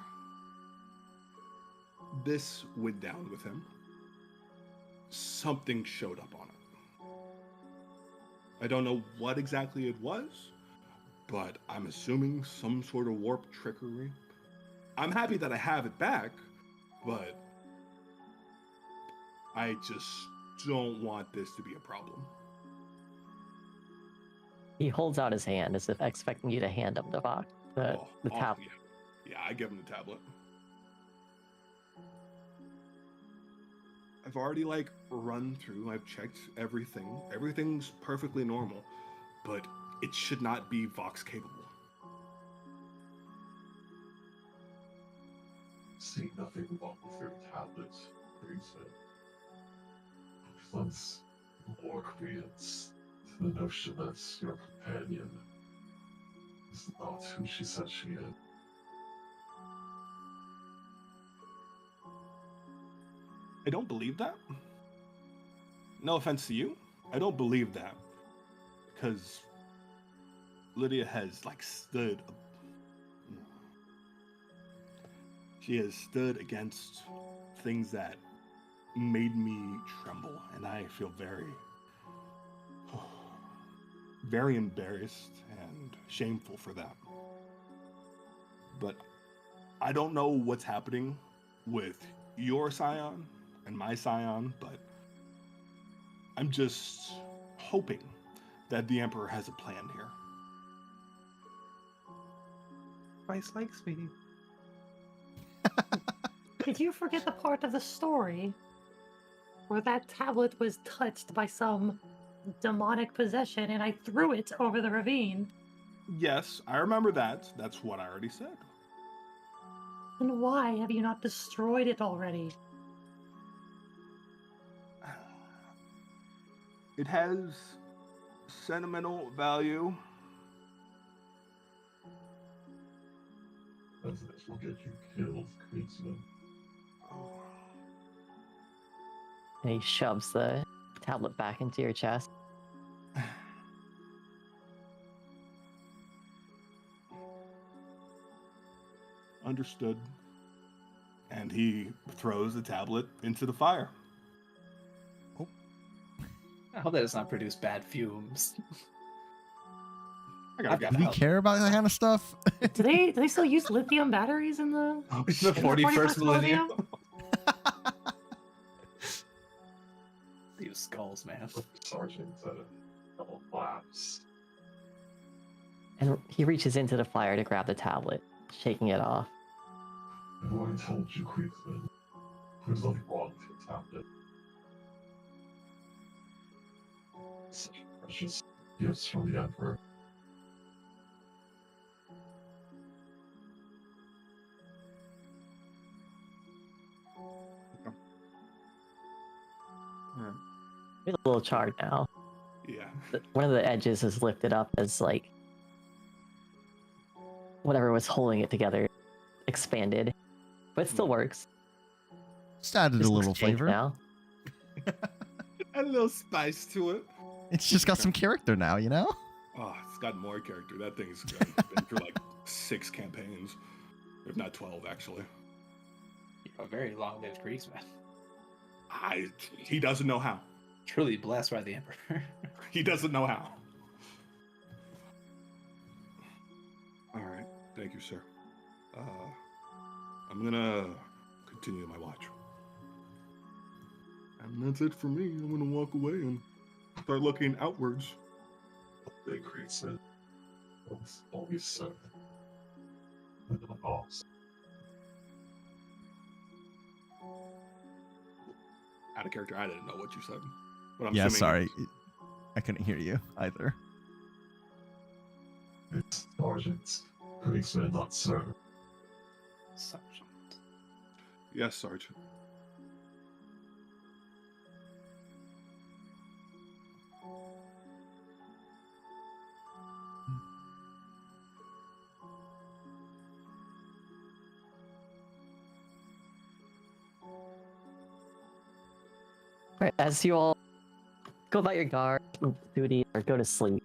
this went down with him, something showed up on it. I don't know what exactly it was, but I'm assuming some sort of warp trickery. I'm happy that I have it back, but I just don't want this to be a problem. He holds out his hand as if expecting you to hand him the box, the tablet. Yeah, I give him the tablet. I've already run through, I've checked everything. Everything's perfectly normal, but it should not be Vox capable. See nothing wrong with your tablet, Krigsman. Once more credence to the notion that your companion is not who she said she is. I don't believe that. No offense to you. I don't believe that. Because Lydia has stood. She has stood against things that made me tremble, and I feel very, very embarrassed and shameful for that. But I don't know what's happening with your scion and my scion, but I'm just hoping that the Emperor has a plan here. Vice likes me. Did you forget the part of the story where that tablet was touched by some demonic possession and I threw it over the ravine? Yes, I remember that. That's what I already said. And why have you not destroyed it already? It has sentimental value. As this will get you killed, Krigsman. And he shoves the tablet back into your chest. Understood. And he throws the tablet into the fire. I hope that does not produce bad fumes. I gotta get Do we out. care about that kind of stuff? Do they still use lithium batteries in the The in the 41st millennium. millennium? These skulls, man. Sergeant double collapse. And he reaches into the fire to grab the tablet, shaking it off. And I told you, Queensman, there's nothing wrong with your tablet. Such precious gifts from the Emperor. He's a little charred now. Yeah. One of the edges is lifted up as like whatever was holding it together expanded, but it still works. Just added Just a looks little changed flavor. now. Add a little spice to it. It's just got some character now, you know? Oh, it's got more character. That thing's been through like 6 campaigns, if not 12, actually. You're a very long-lived Greaseman. He doesn't know how. Truly blessed by the Emperor. He doesn't know how. All right, thank you, sir. I'm gonna continue my watch. And that's it for me. I'm gonna walk away and start looking outwards. The Queensman was always served. And the boss. Out of character, I didn't know what you said. But I'm Yeah, assuming sorry. I couldn't hear you either. It's Sergeant. Queensman, not sir. Sergeant. Yes, Sergeant. Right, as you all go about your guard duty or go to sleep,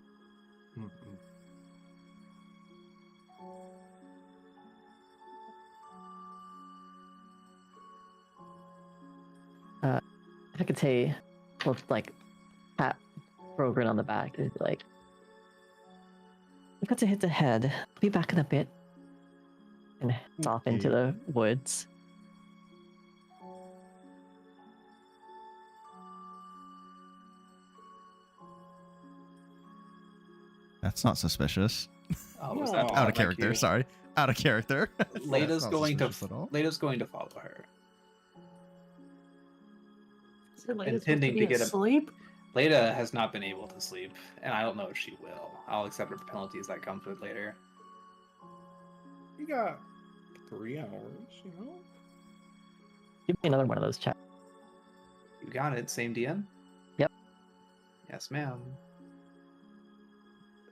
Hecate will like pat Rogren on the back and be like, "We've got to hit the head. Be back in a bit." And heads off into the woods. That's not suspicious. Oh, was No. that Out part of character, you? sorry. Out of character. Lada's That's not going to suspicious at all. Lada's going to follow her. Is it like Intending to get a- asleep? Leda has not been able to sleep, and I don't know if she will. I'll accept her penalties that comes with later. You got 3 hours, you know? Give me another one of those checks. You got it, same DM? Yep. Yes, ma'am.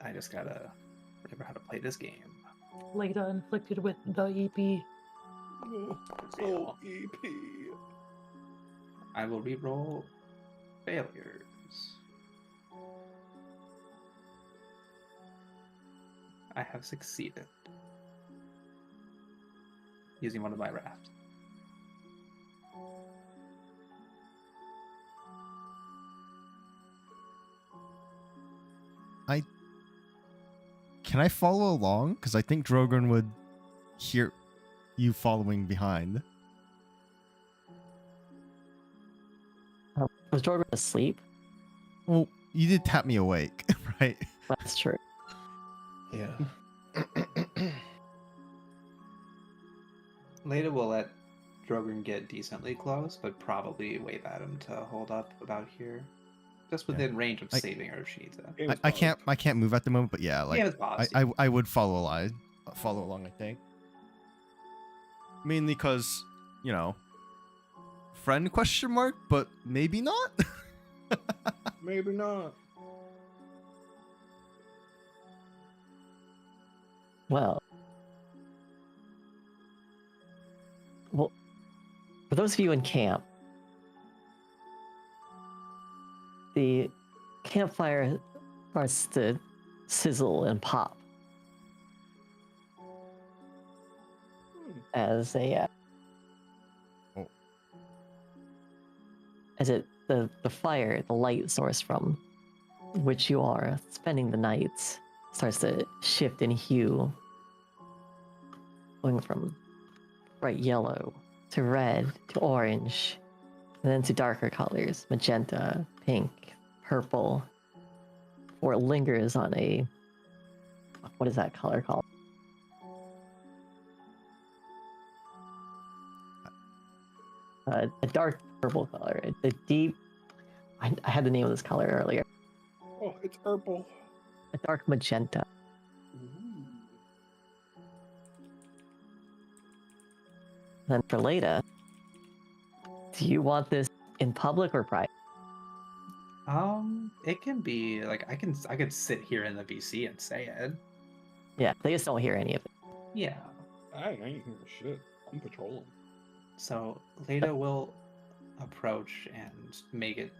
I just gotta remember how to play this game. Leda inflicted with the E EP. Oh, EP. I will reroll failures. I have succeeded. Using one of my rafts. Can I follow along? Because I think Drogon would hear you following behind. Was Jordan asleep? Well, you did tap me awake, right? That's true. Yeah. Leda will let Drogon get decently close, but probably wave at him to hold up about here. Just within range of I- saving her if she needs it. I can't move at the moment, but yeah, like Game is paused. I would follow along, I think. Mainly because, you know, friend question mark, but maybe not. Maybe not. Well, for those of you in camp, the campfire starts to sizzle and pop. as a Oh. as it the fire, the light source from which you are spending the night starts to shift in hue, going from bright yellow to red to orange, and then to darker colors, magenta, pink, purple, or it lingers on a, what is that color called? A dark purple color, a deep, I had the name of this color earlier, Oh, it's purple. a dark magenta. Ooh. Then for Leda, do you want this in public or private? It can be like I could sit here in the VC and say it. Yeah, they just don't hear any of it. Yeah. I ain't hearing shit. I'm patrolling. So Leda will approach and make it,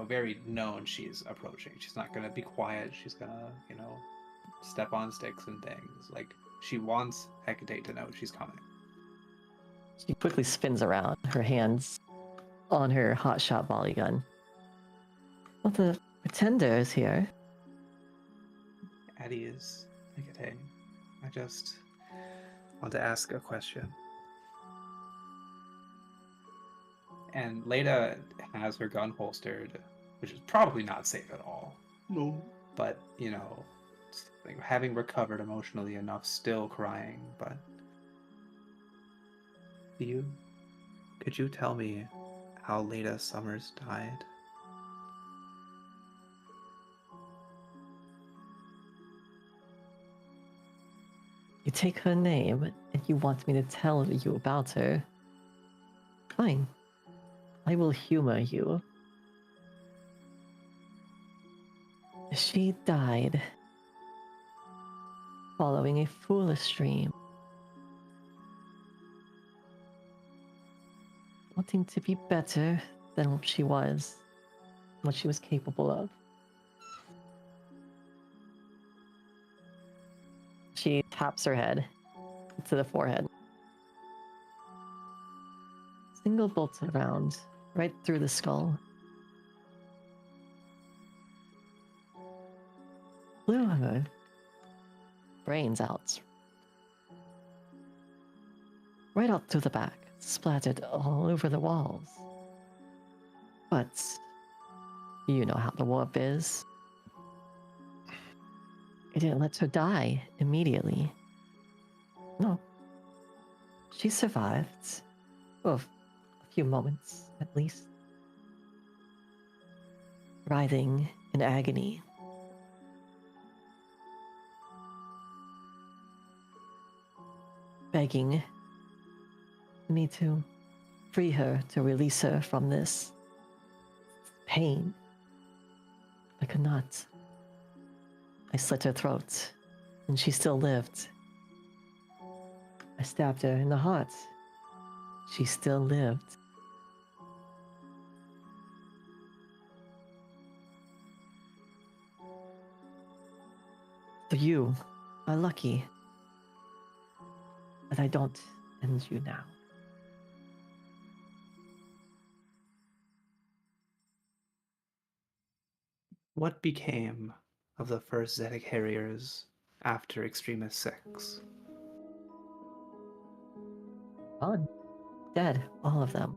very known she's approaching. She's not gonna be quiet. She's gonna, step on sticks and things. Like she wants Hecate to know she's coming. She quickly spins around, her hands on her hotshot volley gun. Well, the pretender is here. Addie is Hecate. I just want to ask a question. And Leda has her gun holstered, which is probably not safe at all. No. But, like having recovered emotionally enough, still crying, but could you tell me how Leda Summers died? You take her name and you want me to tell you about her. Fine. I will humor you. She died following a foolish dream. Wanting to be better than what she was, what she was capable of. She taps her head to the forehead. Single bolt around, right through the skull. Blew her brains out. Right out through the back, splattered all over the walls. But you know how the warp is. It didn't let her die immediately. No. She survived. Well, a few moments, at least. Writhing in agony. Begging me to free her, to release her from this pain. I could not. I slit her throat, and she still lived. I stabbed her in the heart. She still lived. So you are lucky that I don't end you now. What became of the first Zedic Harriers after Extremis 6? Gone. Dead, all of them.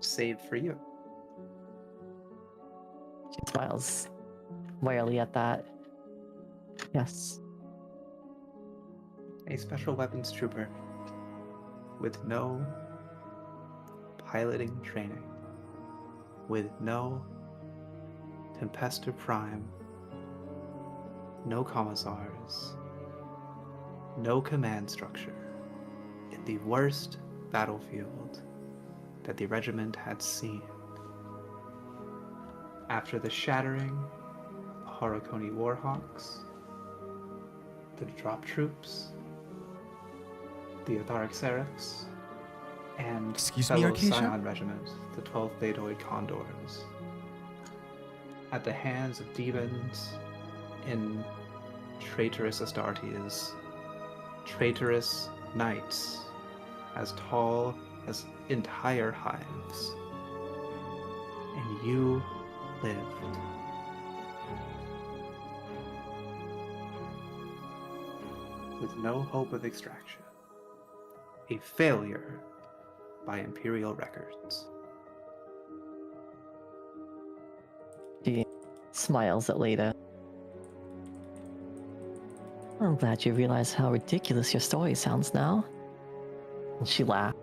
Saved for you. She smiles wearily at that. Yes. A special weapons trooper with no piloting training, with no Tempestor Prime, no commissars, no command structure, in the worst battlefield that the regiment had seen. After the shattering of Harakoni Warhawks, the drop troops, the Atharic Seraphs, and Excuse me, fellow Arcasia? Scion Regiment, the 12th Thadoid Condors. At the hands of demons in traitorous Astartes, traitorous knights, as tall as entire hives. And you lived. With no hope of extraction. A failure by Imperial records. She smiles at Leda. I'm glad you realize how ridiculous your story sounds now. And she laughs.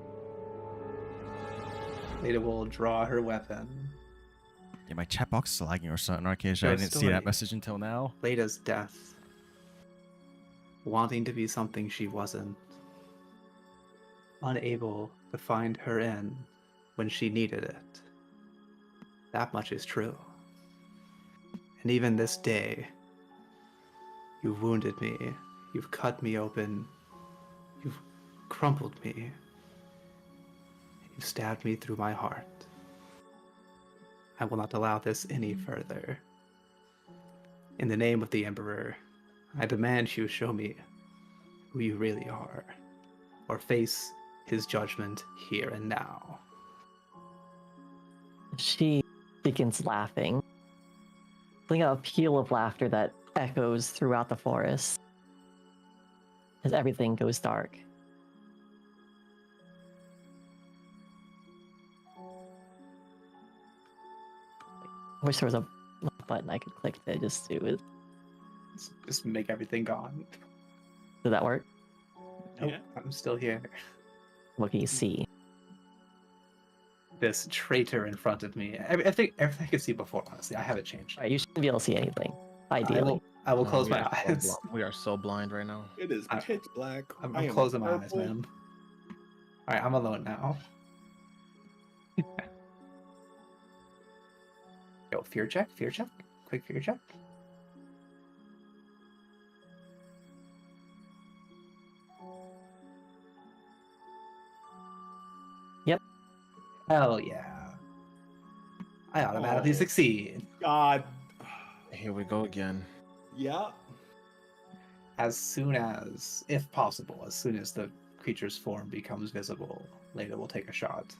Leda will draw her weapon. Yeah, my chat box is lagging or something, Arcasia. Your I didn't see story. that message until now. Leda's death. Wanting to be something she wasn't. Unable to find her end when she needed it. That much is true. And even this day, you've wounded me, you've cut me open, you've crumpled me, you've stabbed me through my heart. I will not allow this any further. In the name of the Emperor, I demand you show me who you really are, or face his judgment here and now. She begins laughing. Putting out a peal of laughter that echoes throughout the forest as everything goes dark. I wish there was a button I could click to just do it. Just make everything gone. Did that work? Nope, I'm still here. What can you see? This traitor in front of me. I think everything I could see before, honestly. I haven't changed. Right, you shouldn't be able to see anything. Ideally. I will close we my are so eyes. we are so blind right now. It is I- pitch black. I'm I am closing my eyes, purple. man. Alright, I'm alone now. Yo, fear check? Fear check? Quick fear check? Yep. Hell yeah. I automatically Oh. succeed. God. Here we go again. Yeah. As soon as, if possible, as soon as the creature's form becomes visible, Leda will take a shot.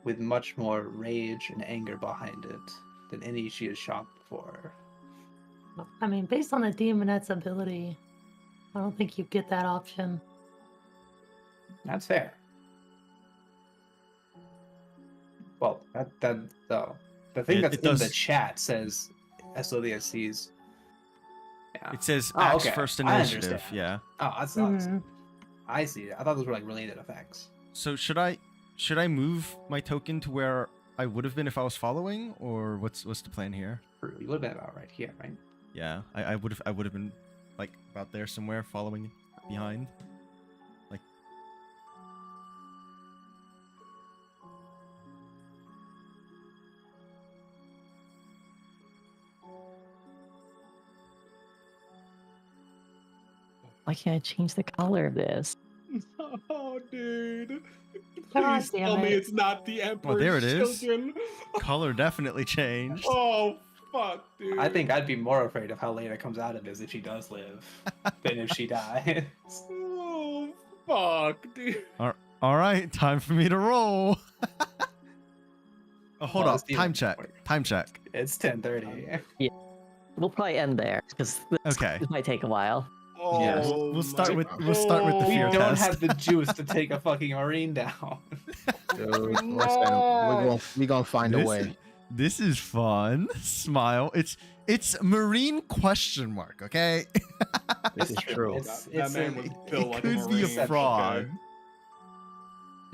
With much more rage and anger behind it than any she has shot before. I mean, based on the demonette's ability, I don't think you get that option. That's fair. Well, the thing It- that's it in the does- chat says SODS sees. Yeah. It says Oh, axe okay. first I initiative. understand. Yeah. Oh, that's Mhm. I see. I thought those were like related effects. So should I move my token to where I would have been if I was following, or what's the plan here? True. You would have been about right here, right? Yeah, I would have been like about there somewhere, following behind. Like Why can't I change the color of this? Oh, dude. God Please damn tell me it. it's not the Emperor's there it is. children. color definitely changed. Oh, fuck, dude. I think I'd be more afraid of how Leda comes out of this if she does live than if she dies. Oh, fuck, dude. All right, time for me to roll. Oh, hold Well, up. this Time demon- check. Time check. It's 10:30. We'll probably end there because Okay. this might take a while. Oh, Yes. We'll start my with the We fear don't test. have the juice to take a fucking marine down. Dude, listen, we gonna find a This- way. This is fun. Smile. It's marine question mark. Okay. This is true. That man was built like Could a be a marine. fraud. Okay.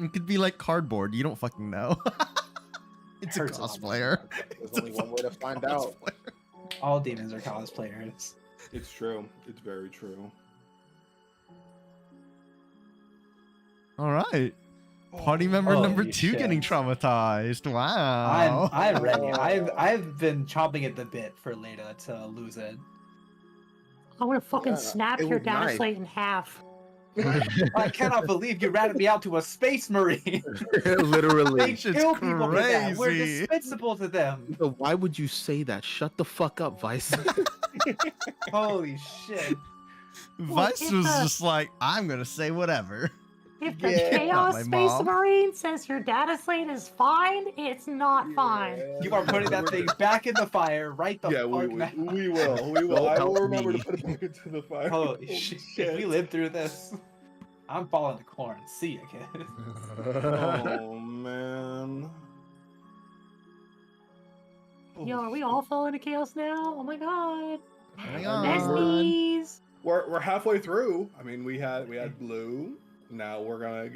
It could be like cardboard. You don't fucking know. It's a Hurts a lot. cosplayer. There's only one way to find out. All demons are cosplayers. It's true. It's very true. All right. Party member Holy number 2 shit. getting traumatized. Wow. I'm ready. I've been chomping at the bit for Leda to lose it. I want to fucking Yeah, snap it your was data nice. slate in half. I cannot believe you ratted me out to a space marine. They Literally. shit's kill people for that. We're crazy. dispensable to them. So why would you say that? Shut the fuck up, Vice. Holy shit. Vice if was the- just like, I'm gonna say whatever. If the Yeah. Chaos Not Space my mom. Marine says your data slate is fine, it's not fine. You are putting that thing back in the fire right the Yeah, fuck now. we will. We will. Don't I will help remember me. to put it back into the fire. Holy shit. If we live through this, I'm falling to corn. See ya, kid. Oh man. Yo, are we all falling to chaos now? Oh my god. Hang on. Besties. We're halfway through. I mean, we had blue. Now we're gonna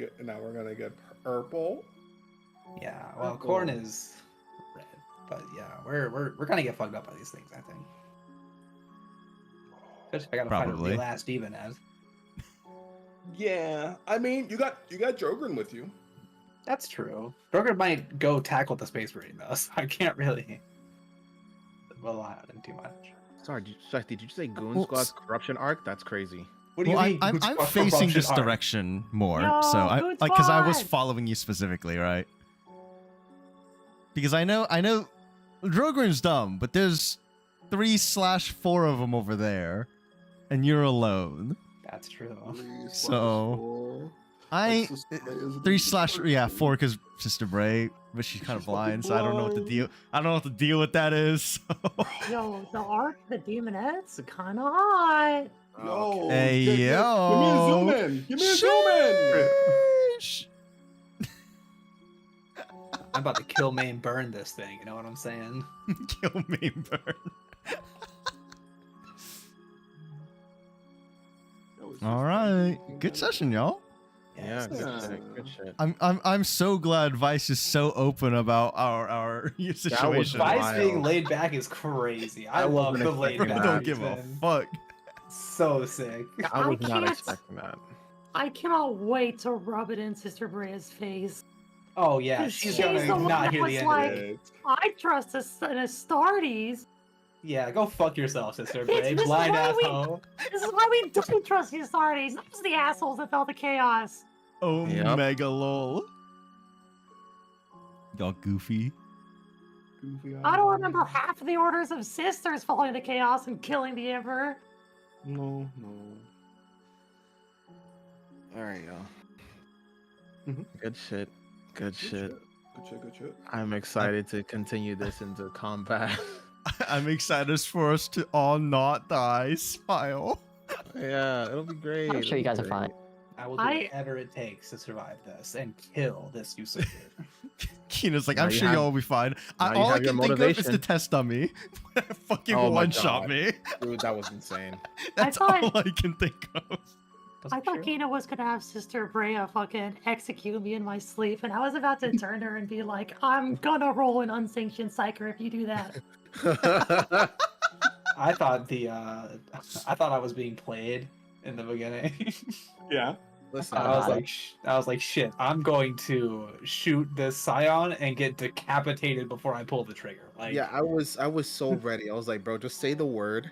get purple. Yeah, well, corn is red, but yeah, we're gonna get fucked up by these things, I think. Especially if I gotta find Probably. a real ass demon as. Yeah, I mean, you got Jogren with you. That's true. Broker might go tackle the Space Marine though, so I can't really rely on him too much. Sorry, did you say Goon Well, Squad's corruption arc? That's crazy. What do you Well, mean? I'm Goose Squad facing corruption this arc? direction more, Yo, so I good like because I was spot. following you specifically, right? Because I know Drogren's dumb, but there's 3/4 of them over there, and you're alone. That's true. So, I 3/4 because Sister Bray, but she's kind of She's fucking blind, so I don't know what to blind. deal. I don't know what to deal with that is. so. Yo, the arc, the demonette's kinda hot. Yo, Hey, give me a yo. zoom in. Give me a zoom in. Sheesh. I'm about to kill, maim, burn this thing. You know what I'm saying? Kill me, burn. All right, good session, y'all. Yeah, good Yeah. shit. Good shit. I'm so glad Vice is so open about our situation. wild. Vice being laid back is crazy. I I love wasn't the laid expecting back. I that. don't give a man. fuck. So sick. I was I not can't- expecting that. I cannot wait to rub it in Sister Brea's face. Oh yeah, She's she's the gonna one not that hear the was end like- of it. I trust an Astartes. Yeah, go fuck yourself, sister Bitch, Bray. this is Blind why we- asshole. This is why we don't trust the Astartes. Those are the assholes that felt the chaos. Oh, Yep. mega lol. Y'all goofy. I don't remember half of the orders of sisters falling to chaos and killing the Emperor. No. All right, y'all. Mhm. Good shit. Good shit. Good shit. I'm excited to continue this into combat. I'm excited for us to all not die. Smile. Yeah, it'll be great. I'm sure you it'll guys be are fine. great. I will do I- whatever it takes to survive this and kill this usurper. Keena's like, Now I'm you sure have- y'all will be fine. now you All I have your can think of is motivation. to test on me. Fucking Oh my one-shot God. me. Dude, that was insane. That's thought- all I can think of. I thought Kina was gonna have Sister Brea fucking execute me in my sleep, and I was about to turn her and be like, I'm gonna roll an unsanctioned psyker if you do that. I thought I thought I was being played in the beginning. Yeah. Listen, I was like, shit. I'm going to shoot this scion and get decapitated before I pull the trigger. Like, yeah, I was so ready. I was like, bro, just say the word,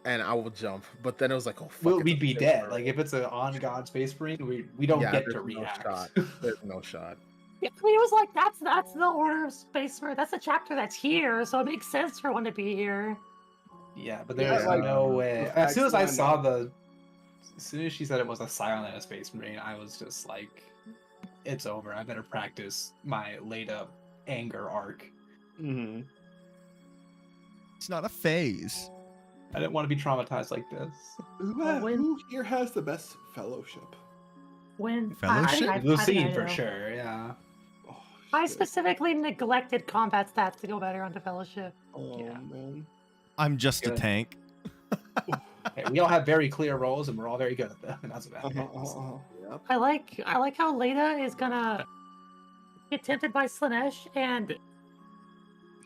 and I will jump. But then it was like, oh, fuck. it's we'd a be Space dead. Marine. Like if it's an on God Space Marine, we don't Yeah, get there's to no react. shot. There's no shot. Yeah, I mean, it was like that's the order of Space Marine. That's the chapter that's here, so it makes sense for one to be here. Yeah, but Yeah, there's like, no way. the As soon as I facts saw line as soon as she said it was a Scion and a Space Marine, I was just like, it's over. I better practice my laid up anger arc. Mm-hmm. It's not a phase. I didn't want to be traumatized like this. Who here has the best fellowship? When Fellowship? I think Lucine I for know. sure, yeah. Oh, I shit. specifically neglected combat stats to go better onto Fellowship. Oh Yeah. man. I'm just a Good. tank. Hey, we all have very clear roles and we're all very good at them, and that's about it. Uh-huh. I like how Leda is gonna get tempted by Slanesh and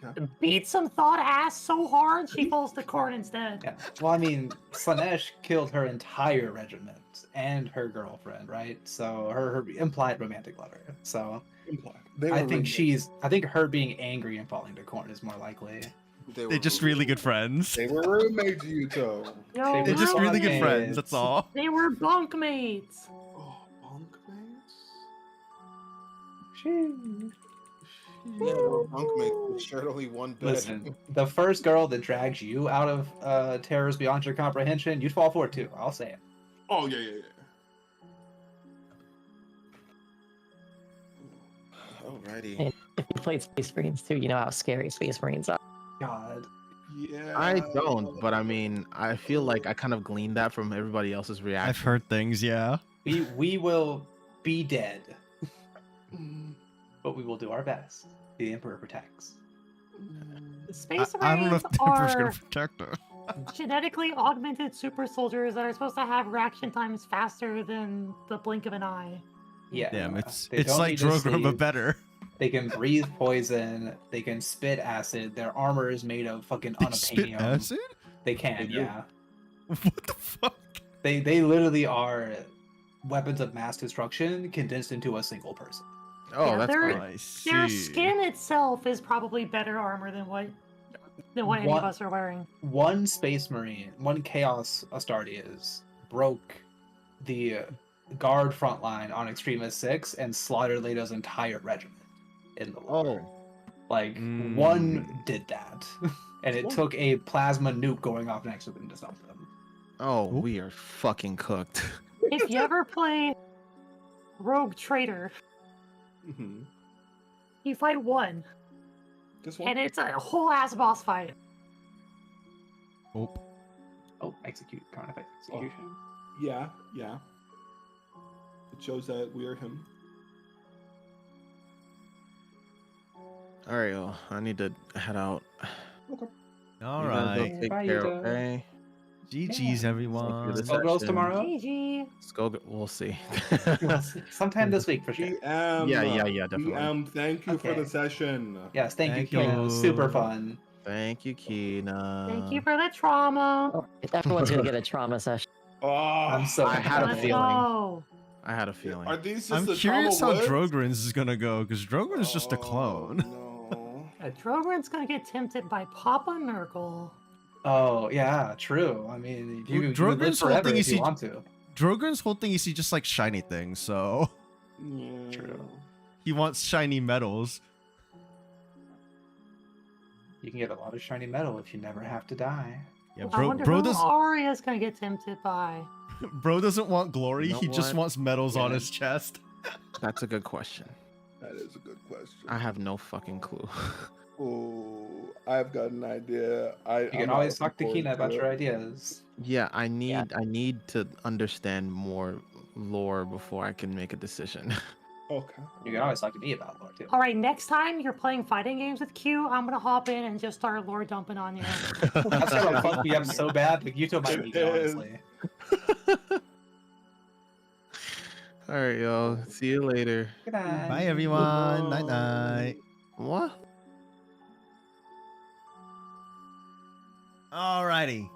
Yeah. beat some thought ass so hard she falls to Korn instead. Yeah. Well, I mean, Slanesh killed her entire regiment and her girlfriend, right? So her implied romantic lover. So Implied. They I were think roommates. I think her being angry and falling to corn is more likely. They They're just really good friends. They were roommates, Yuto. Yo, They're just really good roommates. friends. That's all. They were bunkmates. Oh, bunkmates. Yeah, no bunkmates. We shared only one bed. Listen, the first girl that drags you out of terrors beyond your comprehension, you'd fall for it too. I'll say it. Oh yeah, yeah, yeah. Alrighty. And if you played Space Marines too, you know how scary Space Marines are. God. Yeah. I don't, but I mean, I feel like I kind of gleaned that from everybody else's reaction. I've heard things, yeah. We will be dead, but we will do our best. The Emperor protects. Space I don't know if Marines the Emperor's gonna are protect her. genetically augmented super soldiers that are supposed to have reaction times faster than the blink of an eye. Yeah. Damn, it's they don't like need to Drogon, but save. better. They can breathe poison. They can spit acid. Their armor is made of fucking They spit unobtainium. acid? They can, They do. yeah. What the fuck? They literally are weapons of mass destruction condensed into a single person. Oh, Yeah, that's they're- great. I see. Their skin itself is probably better armor than what any What- of us are wearing. One Space Marine, one Chaos Astartes, broke the guard front line on Extremis 6 and slaughtered Leto's entire regiment in the war. Oh, Like, Mm. one did that. And it Cool. took a plasma nuke going off next to them to stop them. oh, Oop. we are fucking cooked. If you ever play Rogue Trader, Mhm. you fight one, This one. and it's a whole ass boss fight. Oh, Oh, execute. Current effect execution. Yeah, yeah. It shows that we are him. All right, well, I need to head out. all You guys go right. Take Bye, care, Yuta. okay? GG's, everyone. this Oh, girls session. tomorrow? GG. Let's go. We'll see. Sometime this week for sure. DM. Yeah, definitely. DM, thank you for Okay. the session. Yes, thank Thank you, Kino. you. Super fun. Thank you, Keena. Thank you for the trauma. Oh, everyone's gonna get a trauma session. Oh, I'm so I had a Let's feeling. go. I had a feeling. Are these just I'm the curious how trauma woods? Drogrin's is gonna go, because Drogrin's just a clone. No. Drogon's gonna get tempted by Papa Nurgle. Oh yeah, true. I mean, you would live Drogon's whole forever thing if is you he- want to. Drogrin's whole thing is he just likes shiny things, so Yeah. True. he wants shiny metals. You can get a lot of shiny metal if you never have to die. Yeah, I wonder bro, who Arya's gonna get tempted by. bro doesn't want glory. You know He just what? wants metals on Yeah. his chest. That's a good question. That is a good question. I have no fucking clue. Oh, I've got an idea. You can always talk to Kina about your ideas. Yeah, I need to understand more lore before I can make a decision. Okay. You can always talk to me about lore too. All right, next time you're playing fighting games with Q, I'm gonna hop in and just start lore dumping on you. That's gonna fuck me up so bad. Like Yuto might need it, honestly. All right, y'all. See you later. Good night. Bye, everyone. Night night. What? Alrighty.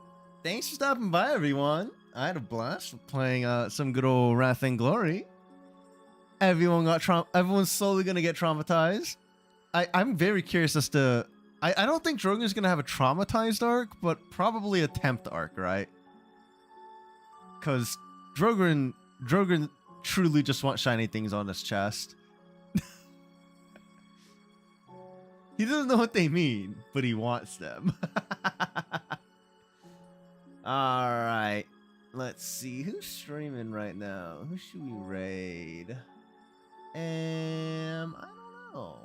Thanks for stopping by, everyone. I had a blast playing some good old Wrath and Glory. Everyone's slowly gonna get traumatized. I'm very curious as to. I don't think Drogon's gonna have a traumatized arc, but probably a tempt arc, right? Because Drogon truly just wants shiny things on his chest. He doesn't know what they mean, but he wants them. All right. Let's see. Who's streaming right now? Who should we raid? I don't know.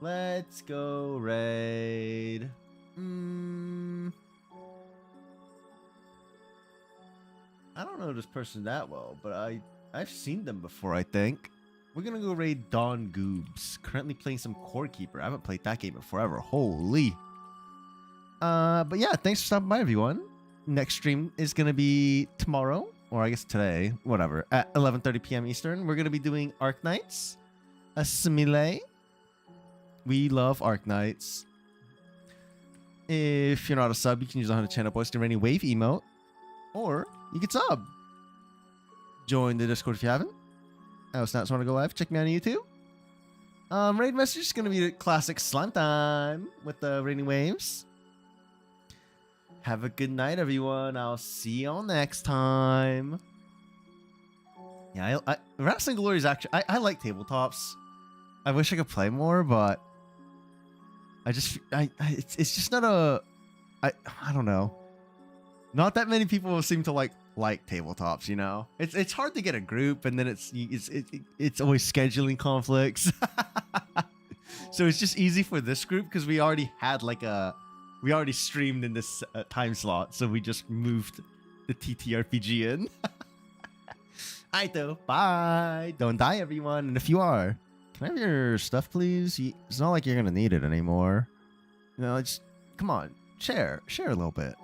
Let's go raid. I don't know this person that well, but I've seen them before, I think. We're gonna go raid Dawn Goobs. Currently playing some Core Keeper. I haven't played that game in forever. Holy. But yeah, thanks for stopping by, everyone. Next stream is gonna be tomorrow, or I guess today, whatever, at 11:30 p.m. Eastern. We're gonna be doing Arc Knights, Assimile. We love Arc Knights. If you're not a sub, you can use the 100 channel boys to any wave emote, or you can sub. Join the Discord if you haven't. Snaps want to go live? Check me out on YouTube. Raid message is gonna be the classic slime time with the raining waves. Have a good night, everyone. I'll see y'all next time. Yeah, Wrestling Glory is actually I like tabletops. I wish I could play more, but it's just not I don't know. Not that many people seem to like tabletops, you know. It's hard to get a group, and then it's always scheduling conflicts. So it's just easy for this group because we already had we already streamed in this time slot, so we just moved the TTRPG in. Alright though, bye. Don't die, everyone. And if you are, can I have your stuff, please? It's not like you're gonna need it anymore. You know, just come on, share a little bit.